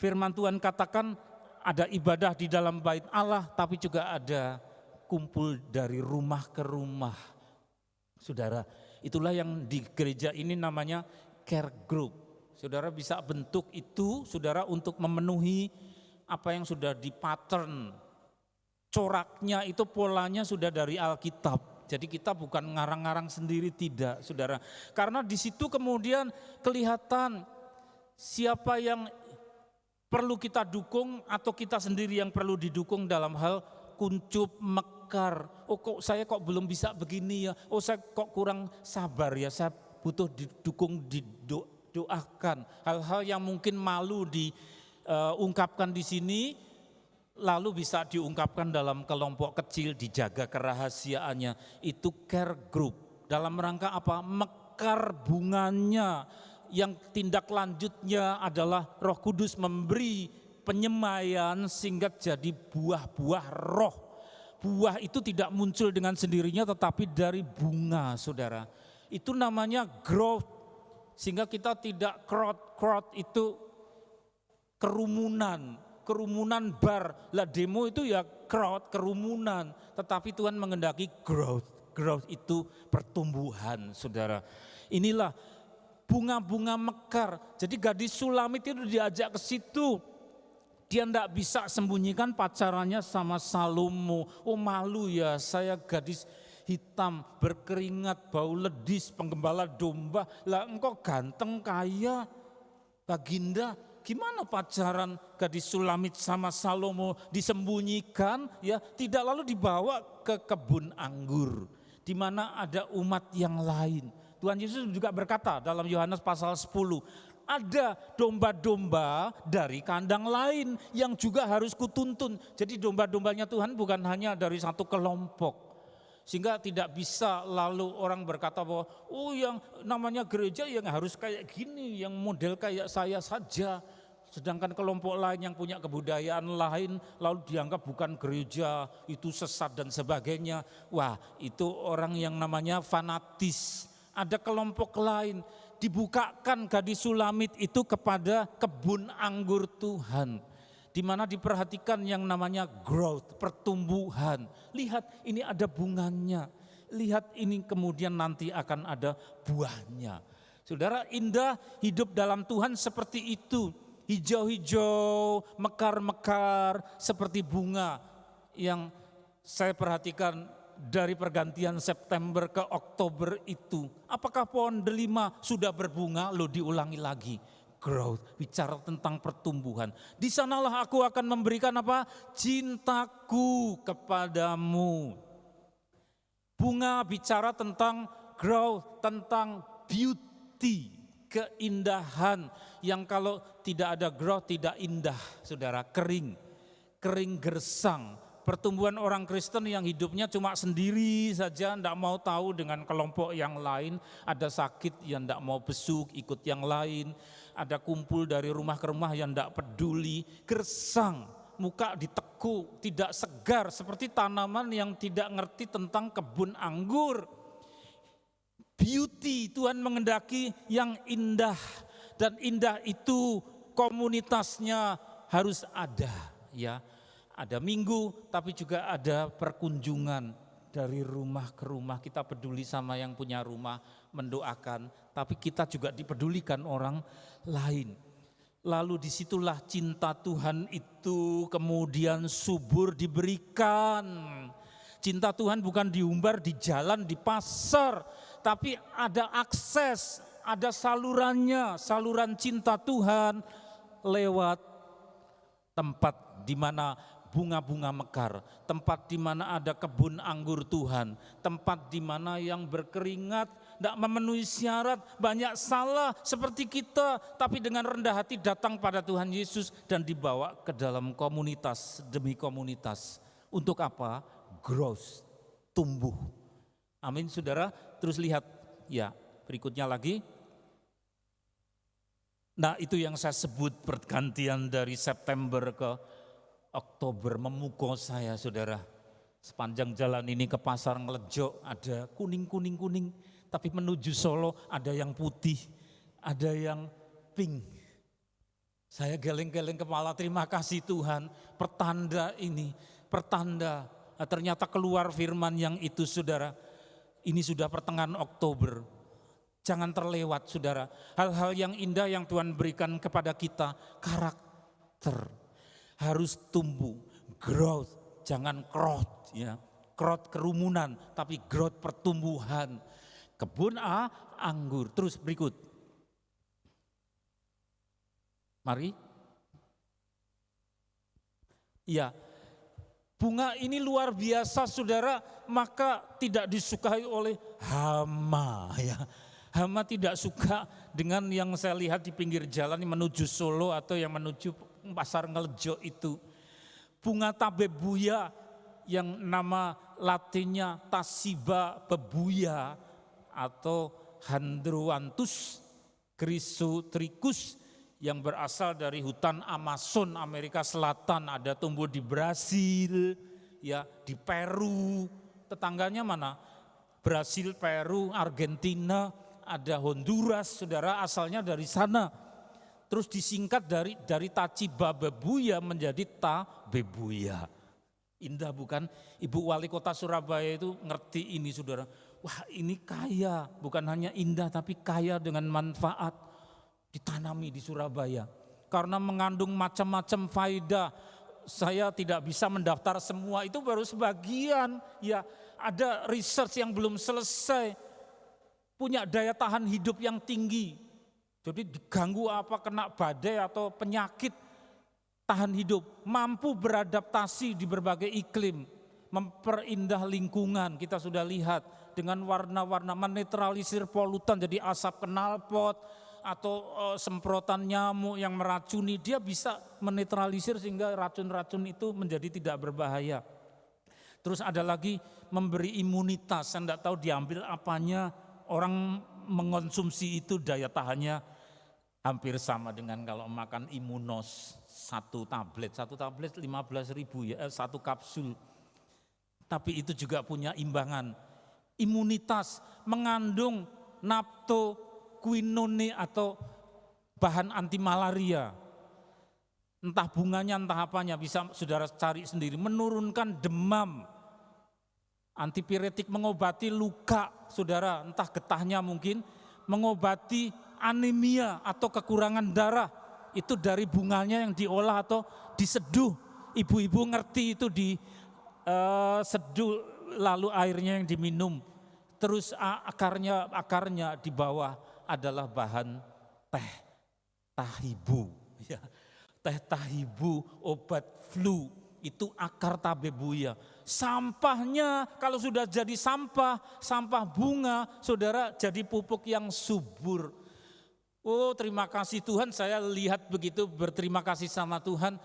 firman Tuhan katakan, ada ibadah di dalam bait Allah, tapi juga ada kumpul dari rumah ke rumah. Saudara, itulah yang di gereja ini namanya care group. Saudara bisa bentuk itu, saudara, untuk memenuhi apa yang sudah di pattern. Coraknya itu polanya sudah dari Alkitab. Jadi kita bukan ngarang-ngarang sendiri, tidak, saudara. Karena di situ kemudian kelihatan siapa yang perlu kita dukung atau kita sendiri yang perlu didukung dalam hal kuncup mekar. Oh kok saya kok belum bisa begini ya. Oh saya kok kurang sabar ya. Saya butuh didukung, didoakan. Hal-hal yang mungkin malu diungkapkan di sini, lalu bisa diungkapkan dalam kelompok kecil, dijaga kerahasiaannya. Itu care group. Dalam rangka apa? Mekar bunganya. Yang tindak lanjutnya adalah Roh Kudus memberi penyemaian sehingga jadi buah-buah roh. Buah itu tidak muncul dengan sendirinya tetapi dari bunga, saudara. Itu namanya growth. Sehingga kita tidak crowd itu kerumunan bar. Lah demo itu ya crowd, kerumunan. Tetapi Tuhan mengendaki growth. Growth itu pertumbuhan, saudara. Inilah bunga-bunga mekar. Jadi gadis Sulamit itu diajak ke situ. Dia tidak bisa sembunyikan pacarannya sama Salomo. Oh malu ya, saya gadis hitam, berkeringat, bau ledis, penggembala domba. Lah engkau ganteng, kaya, Baginda. Gimana pacaran gadis Sulamit sama Salomo? Disembunyikan ya, tidak, lalu dibawa ke kebun anggur. Di mana ada umat yang lain. Tuhan Yesus juga berkata dalam Yohanes pasal 10, ada domba-domba dari kandang lain yang juga harus kutuntun. Jadi domba-dombanya Tuhan bukan hanya dari satu kelompok. Sehingga tidak bisa lalu orang berkata bahwa oh yang namanya gereja yang harus kayak gini, yang model kayak saya saja. Sedangkan kelompok lain yang punya kebudayaan lain lalu dianggap bukan gereja, itu sesat dan sebagainya. Wah, itu orang yang namanya fanatis. Ada kelompok lain, dibukakan Gadis Sulamit itu kepada kebun anggur Tuhan. Di mana diperhatikan yang namanya growth, pertumbuhan. Lihat ini ada bunganya, lihat ini kemudian nanti akan ada buahnya. Saudara, indah hidup dalam Tuhan seperti itu. Hijau-hijau, mekar-mekar seperti bunga yang saya perhatikan dari pergantian September ke Oktober itu. Apakah pohon delima sudah berbunga? Loh, diulangi lagi. Growth, bicara tentang pertumbuhan. Di sanalah aku akan memberikan apa? Cintaku kepadamu. Bunga bicara tentang growth, tentang beauty, keindahan yang kalau tidak ada growth tidak indah, saudara, kering gersang. Pertumbuhan orang Kristen yang hidupnya cuma sendiri saja, tidak mau tahu dengan kelompok yang lain, ada sakit yang tidak mau besuk, ikut yang lain, ada kumpul dari rumah ke rumah yang tidak peduli, gersang, muka ditekuk, tidak segar, seperti tanaman yang tidak ngerti tentang kebun anggur. Beauty, Tuhan mengendaki yang indah, dan indah itu komunitasnya harus ada, ya. Ada minggu, tapi juga ada perkunjungan dari rumah ke rumah. Kita peduli sama yang punya rumah, mendoakan, tapi kita juga dipedulikan orang lain. Lalu disitulah cinta Tuhan itu kemudian subur diberikan. Cinta Tuhan bukan diumbar di jalan, di pasar, tapi ada akses, ada salurannya, saluran cinta Tuhan lewat tempat di mana bunga-bunga mekar, tempat di mana ada kebun anggur Tuhan, tempat di mana yang berkeringat, tidak memenuhi syarat, banyak salah seperti kita, tapi dengan rendah hati datang pada Tuhan Yesus dan dibawa ke dalam komunitas demi komunitas. Untuk apa? Growth, tumbuh. Amin, saudara. Terus lihat, ya berikutnya lagi. Nah, itu yang saya sebut pergantian dari September ke Oktober memukul saya, saudara. Sepanjang jalan ini ke pasar Ngelejo ada kuning, tapi menuju Solo ada yang putih, ada yang pink. Saya geleng-geleng kepala, terima kasih Tuhan, pertanda ini, pertanda. Nah, ternyata keluar firman yang itu, saudara. Ini sudah pertengahan Oktober. Jangan terlewat, saudara. Hal-hal yang indah yang Tuhan berikan kepada kita, karakter. Harus tumbuh, growth, jangan growth, ya, growth kerumunan, tapi growth pertumbuhan. Kebun anggur. Terus berikut. Mari. Ya, bunga ini luar biasa, saudara, maka tidak disukai oleh hama, ya. Hama tidak suka dengan yang saya lihat di pinggir jalan menuju Solo atau yang menuju pasar Ngelejo itu. Bunga tabebuya yang nama latinnya Tasiba bebuya atau Handroanthus chrysotrichus yang berasal dari hutan Amazon Amerika Selatan, ada tumbuh di Brasil, ya, di Peru. Tetangganya mana? Brasil, Peru, Argentina, ada Honduras, saudara, asalnya dari sana. Terus disingkat dari Taciba bebuya menjadi Tabebuya. Indah bukan? Ibu Wali Kota Surabaya itu ngerti ini, saudara. Wah, ini kaya, bukan hanya indah tapi kaya dengan manfaat. Ditanami di Surabaya. Karena mengandung macam-macam faedah. Saya tidak bisa mendaftar semua, itu baru sebagian. Ya, ada research yang belum selesai. Punya daya tahan hidup yang tinggi. Jadi diganggu apa, kena badai atau penyakit, tahan hidup, mampu beradaptasi di berbagai iklim, memperindah lingkungan. Kita sudah lihat dengan warna-warna, menetralisir polutan jadi asap knalpot, atau semprotan nyamuk yang meracuni, dia bisa menetralisir sehingga racun-racun itu menjadi tidak berbahaya. Terus ada lagi memberi imunitas, saya tidak tahu diambil apanya, orang mengonsumsi itu daya tahannya hampir sama dengan kalau makan Imunos, satu tablet 15.000 ya, satu kapsul. Tapi itu juga punya imbangan. Imunitas mengandung naptoquinone atau bahan anti malaria. Entah bunganya, entah apanya, bisa saudara cari sendiri. Menurunkan demam, antipiretik mengobati luka, saudara, entah getahnya mungkin, mengobati anemia atau kekurangan darah. Itu dari bunganya yang diolah atau diseduh. Ibu-ibu ngerti itu diseduh lalu airnya yang diminum. Terus akarnya di bawah adalah bahan teh tahibu. Ya. Teh tahibu, obat flu, itu akar tabebuya. Sampahnya kalau sudah jadi sampah bunga, saudara, jadi pupuk yang subur. Oh, terima kasih Tuhan, saya lihat begitu, berterima kasih sama Tuhan.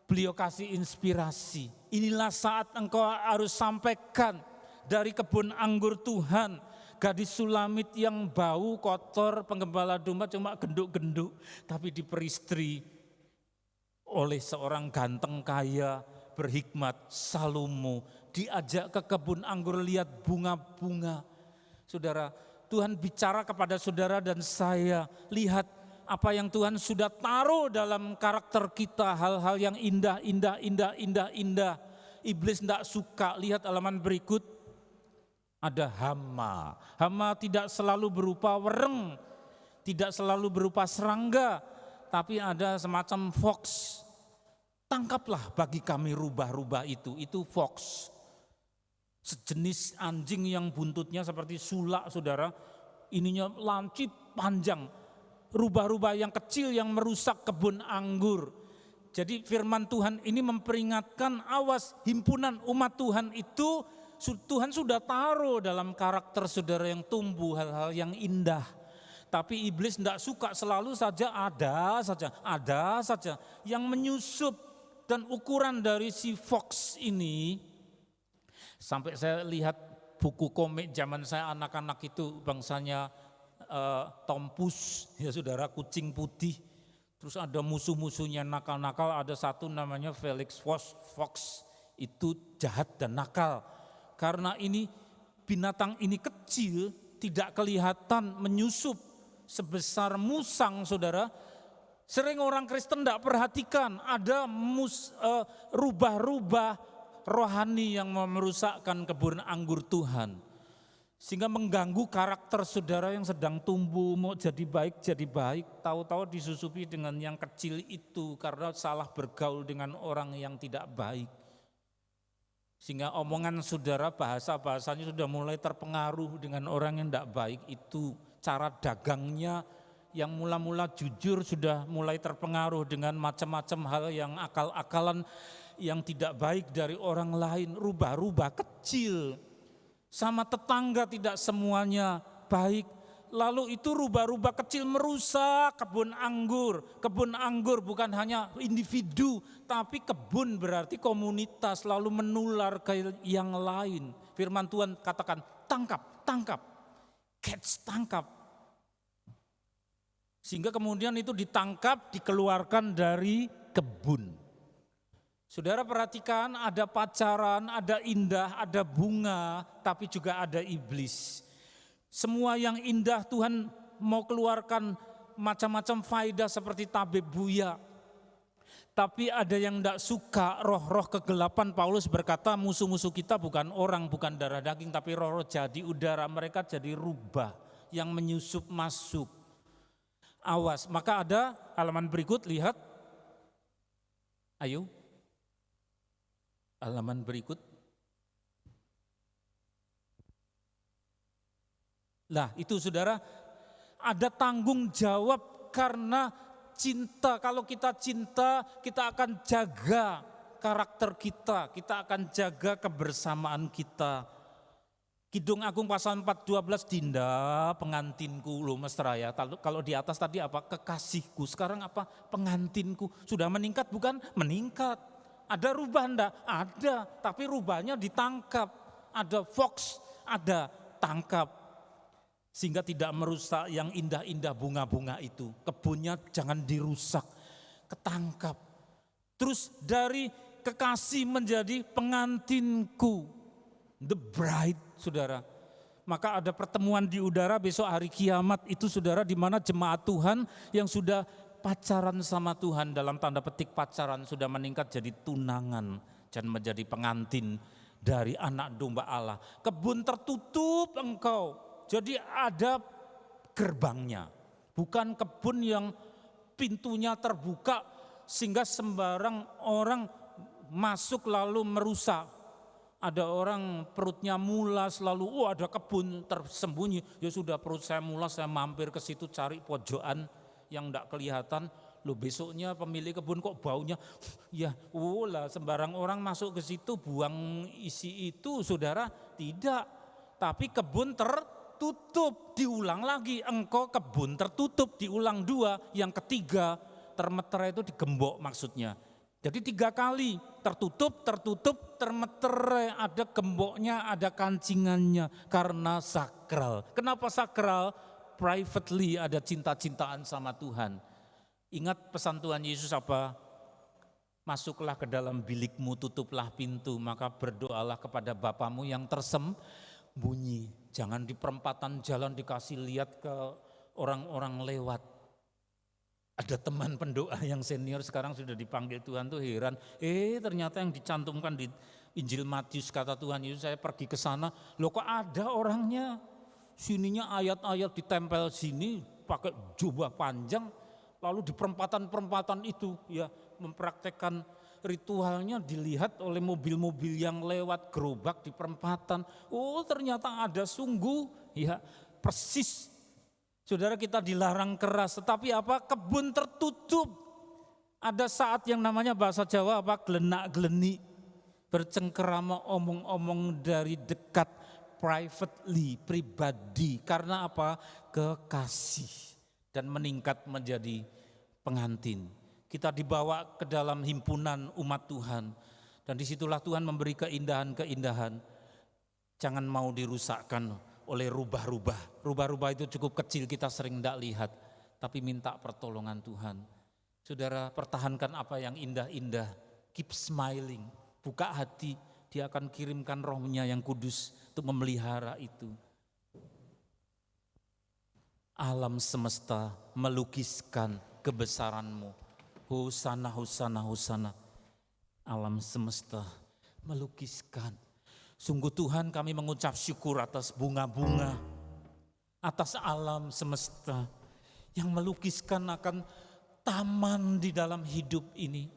Beliau kasih inspirasi. Inilah saat engkau harus sampaikan dari kebun anggur Tuhan. Gadis Sulamit yang bau kotor, penggembala domba cuma genduk-genduk, tapi diperistri oleh seorang ganteng kaya berhikmat, Salomo. Diajak ke kebun anggur, lihat bunga-bunga. Saudara, Tuhan bicara kepada saudara dan saya, lihat apa yang Tuhan sudah taruh dalam karakter kita, hal-hal yang indah. Iblis tidak suka. Lihat halaman berikut, ada hama. Hama tidak selalu berupa wereng, tidak selalu berupa serangga, tapi ada semacam fox. Tangkaplah bagi kami rubah-rubah itu fox. Sejenis anjing yang buntutnya seperti sulak, saudara. Ininya lancip panjang. Rubah-rubah yang kecil yang merusak kebun anggur. Jadi firman Tuhan ini memperingatkan, awas, himpunan umat Tuhan itu Tuhan sudah taruh dalam karakter saudara yang tumbuh hal-hal yang indah. Tapi iblis tidak suka, selalu saja ada saja yang menyusup. Dan ukuran dari si fox ini, sampai saya lihat buku komik zaman saya anak-anak itu bangsanya Tompus, ya saudara, kucing putih. Terus ada musuh-musuhnya nakal-nakal, ada satu namanya Felix Fox, itu jahat dan nakal. Karena ini binatang ini kecil, tidak kelihatan, menyusup sebesar musang, saudara. Sering orang Kristen tidak perhatikan, ada rubah-rubah rohani yang merusakkan kebun anggur Tuhan. Sehingga mengganggu karakter saudara yang sedang tumbuh, mau jadi baik, tahu-tahu disusupi dengan yang kecil itu karena salah bergaul dengan orang yang tidak baik. Sehingga omongan saudara, bahasa-bahasanya sudah mulai terpengaruh dengan orang yang tidak baik itu. Cara dagangnya yang mula-mula jujur sudah mulai terpengaruh dengan macam-macam hal yang akal-akalan yang tidak baik dari orang lain. Rubah-rubah kecil, sama tetangga tidak semuanya baik. Lalu itu rubah-rubah kecil merusak kebun anggur. Kebun anggur bukan hanya individu, tapi kebun berarti komunitas, lalu menular ke yang lain. Firman Tuhan katakan, tangkap, catch, tangkap. Sehingga kemudian itu ditangkap, dikeluarkan dari kebun. Saudara perhatikan, ada pacaran, ada indah, ada bunga, tapi juga ada iblis. Semua yang indah Tuhan mau keluarkan macam-macam faedah seperti tabebuya. Tapi ada yang tidak suka, roh-roh kegelapan. Paulus berkata musuh-musuh kita bukan orang, bukan darah daging, tapi roh-roh jadi udara. Mereka jadi rubah yang menyusup masuk. Awas, maka ada halaman berikut, lihat. Ayo. Halaman berikut. Nah itu saudara, ada tanggung jawab karena cinta. Kalau kita cinta, kita akan jaga karakter kita akan jaga kebersamaan kita. Kidung Agung pasal 4:12, Dinda pengantinku loh mesra ya. Kalau di atas tadi apa? Kekasihku, sekarang apa? Pengantinku. Sudah meningkat bukan? Meningkat. Ada rubah enggak? Ada, tapi rubahnya ditangkap. Ada fox, ada tangkap. Sehingga tidak merusak yang indah-indah bunga-bunga itu. Kebunnya jangan dirusak, ketangkap. Terus dari kekasih menjadi pengantinku. The bride, saudara. Maka ada pertemuan di udara besok hari kiamat itu, saudara, di mana jemaat Tuhan yang sudah pacaran sama Tuhan, dalam tanda petik pacaran, sudah meningkat jadi tunangan dan menjadi pengantin dari anak domba Allah. Kebun tertutup engkau, jadi ada gerbangnya. Bukan kebun yang pintunya terbuka sehingga sembarang orang masuk lalu merusak. Ada orang perutnya mulas lalu ada kebun tersembunyi. Ya sudah, perut saya mulas, saya mampir ke situ cari pojokan yang enggak kelihatan. Loh, besoknya pemilik kebun kok baunya. Ya lah, sembarang orang masuk ke situ buang isi itu, saudara. Tidak, tapi kebun tertutup. Diulang lagi, engkau kebun tertutup, diulang 2. Yang ketiga, termeterai itu digembok maksudnya. Jadi 3 kali, tertutup, termeterai, ada gemboknya, ada kancingannya, karena sakral. Kenapa sakral? Privately ada cinta-cintaan sama Tuhan. Ingat pesan Tuhan Yesus apa? Masuklah ke dalam bilikmu, tutuplah pintu, maka berdoalah kepada Bapamu yang tersembunyi. Jangan di perempatan jalan dikasih lihat ke orang-orang lewat. Ada teman pendoa yang senior sekarang sudah dipanggil Tuhan tuh heran. Ternyata yang dicantumkan di Injil Matius kata Tuhan Yesus, saya pergi ke sana, loh kok ada orangnya. Sininya ayat-ayat ditempel sini pakai jubah panjang, lalu di perempatan-perempatan itu ya mempraktekkan ritualnya, dilihat oleh mobil-mobil yang lewat, gerobak di perempatan. Oh ternyata ada sungguh ya persis. Saudara, kita dilarang keras, tetapi apa? Kebun tertutup. Ada saat yang namanya bahasa Jawa apa? Gelenak-geleni, bercengkerama, omong-omong dari dekat, privately, pribadi. Karena apa? Kekasih dan meningkat menjadi pengantin. Kita dibawa ke dalam himpunan umat Tuhan dan disitulah Tuhan memberi keindahan-keindahan. Jangan mau dirusakkan oleh rubah-rubah. Rubah-rubah itu cukup kecil, kita sering tidak lihat. Tapi minta pertolongan Tuhan. Saudara, pertahankan apa yang indah-indah. Keep smiling. Buka hati, Dia akan kirimkan Roh-Nya yang kudus untuk memelihara itu. Alam semesta melukiskan kebesaran-Mu. Hosana, hosana, hosana. Alam semesta melukiskan. Sungguh Tuhan, kami mengucap syukur atas bunga-bunga, atas alam semesta yang melukiskan akan taman di dalam hidup ini.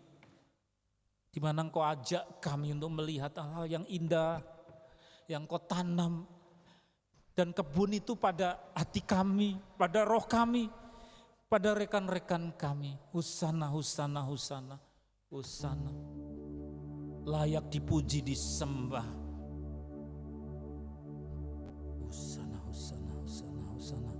Di mana Engkau ajak kami untuk melihat hal-hal yang indah, yang Engkau tanam. Dan kebun itu pada hati kami, pada roh kami, pada rekan-rekan kami. Hosana, hosana, hosana, hosana. Layak dipuji, disembah. Hosana, hosana, hosana, hosana.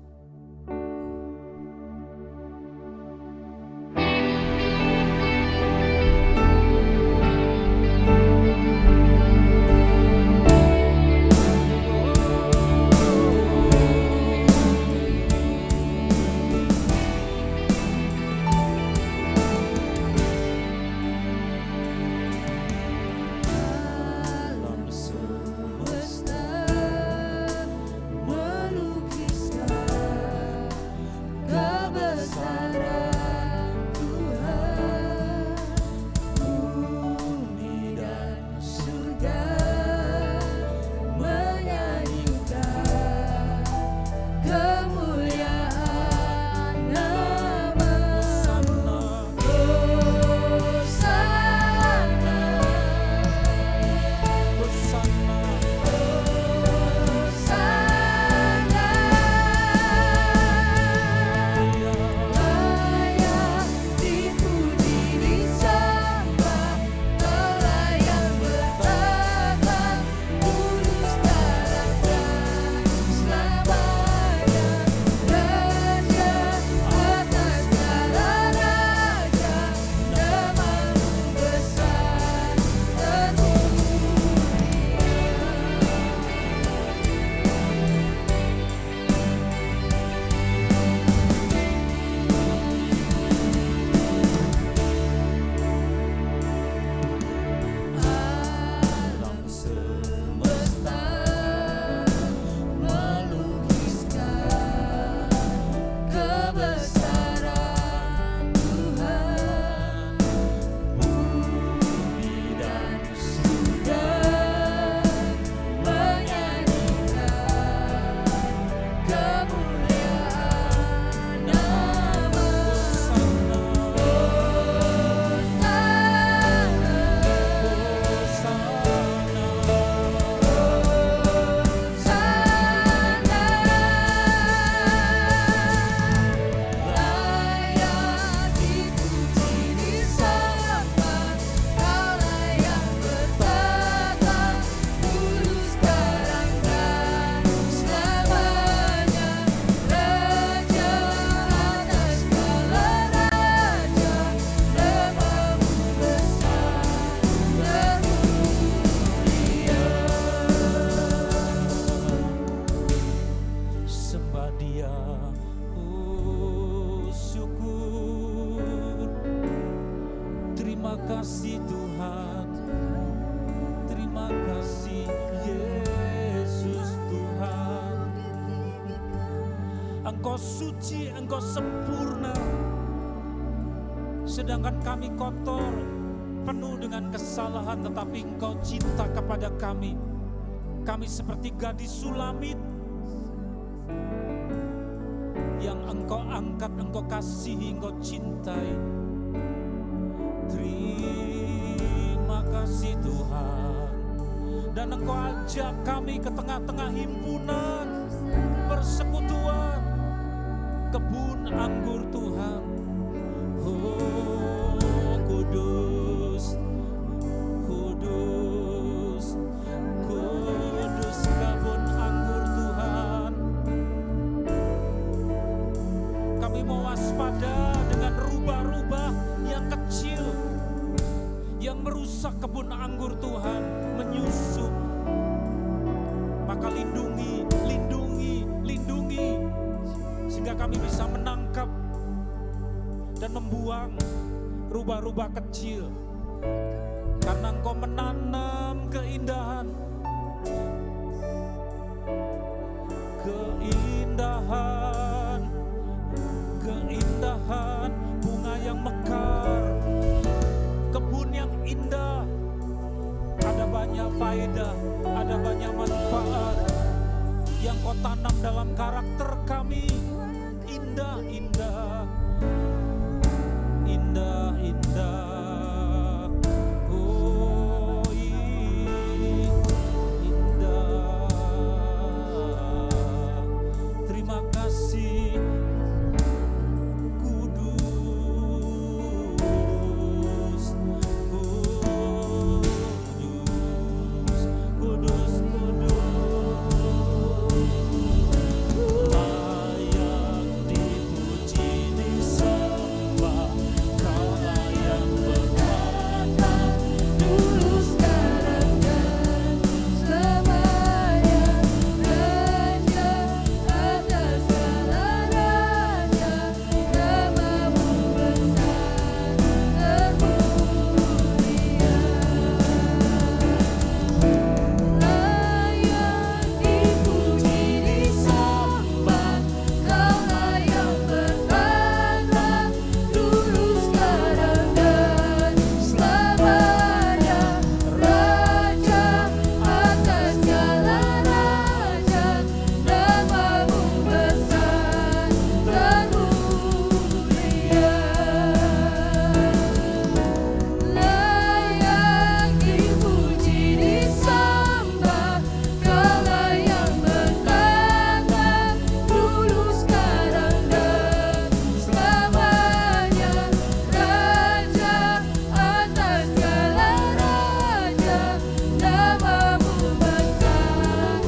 Engkau suci, Engkau sempurna. Sedangkan kami kotor, penuh dengan kesalahan, tetapi Engkau cinta kepada kami. Kami seperti gadis Sulamit yang Engkau angkat, Engkau kasihi, Engkau cintai. Terima kasih Tuhan. Dan Engkau ajak kami ke tengah-tengah himpunan, persekutuan, kebun anggur Tuhan. Oh kudus, kudus, kudus kebun anggur Tuhan. Kami mau waspada dengan rubah-rubah yang kecil yang merusak kebun anggur Tuhan, menyusup. Maka lindungi, lindungi, lindungi, sehingga kami bisa menangkap dan membuang rubah-rubah kecil. Karena Engkau menanam keindahan, keindahan, keindahan, bunga yang mekar, kebun yang indah. Ada banyak faedah, ada banyak manfaat yang Kau tanam dalam karakter kami. Indah, indah, indah, indah. Oh indah. Terima kasih kudus, kudus, kudus, kudus. Layak dipuji, disembah, Kau layak berkata, Dulu sekarang dan selamanya, Raja atas segala raja, namamu besar termulia. Layak dipuji, disembah, Kau layak berkata, dulu sekarang dan selamanya, Raja atas segala raja, namamu besar termulia. Layak dipuji, disembah, Kau layak berkata, dulu sekarang dan selamanya, Raja atas segala raja, namamu besar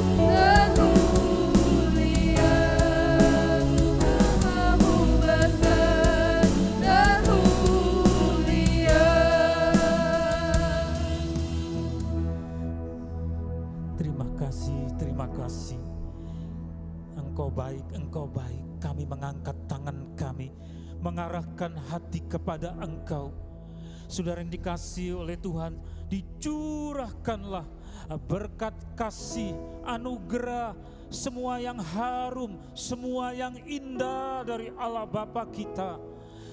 termulia. Namamu besar termulia. terima kasih, terima kasih. Engkau baik, Engkau baik. Kami mengangkat tangan kami, mengarahkan hati kepada Engkau. Saudara yang dikasihi oleh Tuhan, dicurahkanlah berkat kasih, anugerah, semua yang harum, semua yang indah dari Allah Bapa kita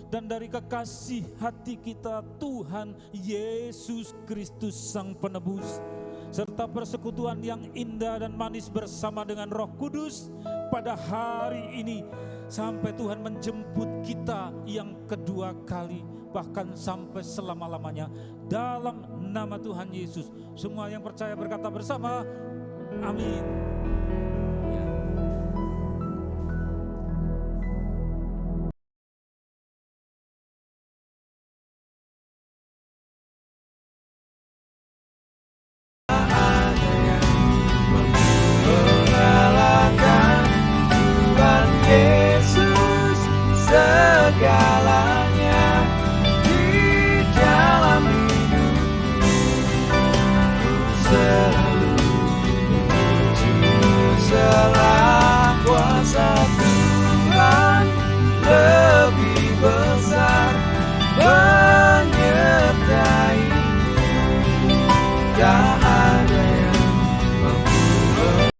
dan dari kekasih hati kita Tuhan Yesus Kristus Sang Penebus, serta persekutuan yang indah dan manis bersama dengan Roh Kudus pada hari ini sampai Tuhan menjemput kita yang kedua kali, bahkan sampai selama-lamanya, dalam nama Tuhan Yesus. Semua yang percaya berkata bersama, amin. Mengalahkan Tuhan Yesus segalanya di dalam hidupku. Ku selalu memuji selah kuasa Tuhan lebih besar menyertai.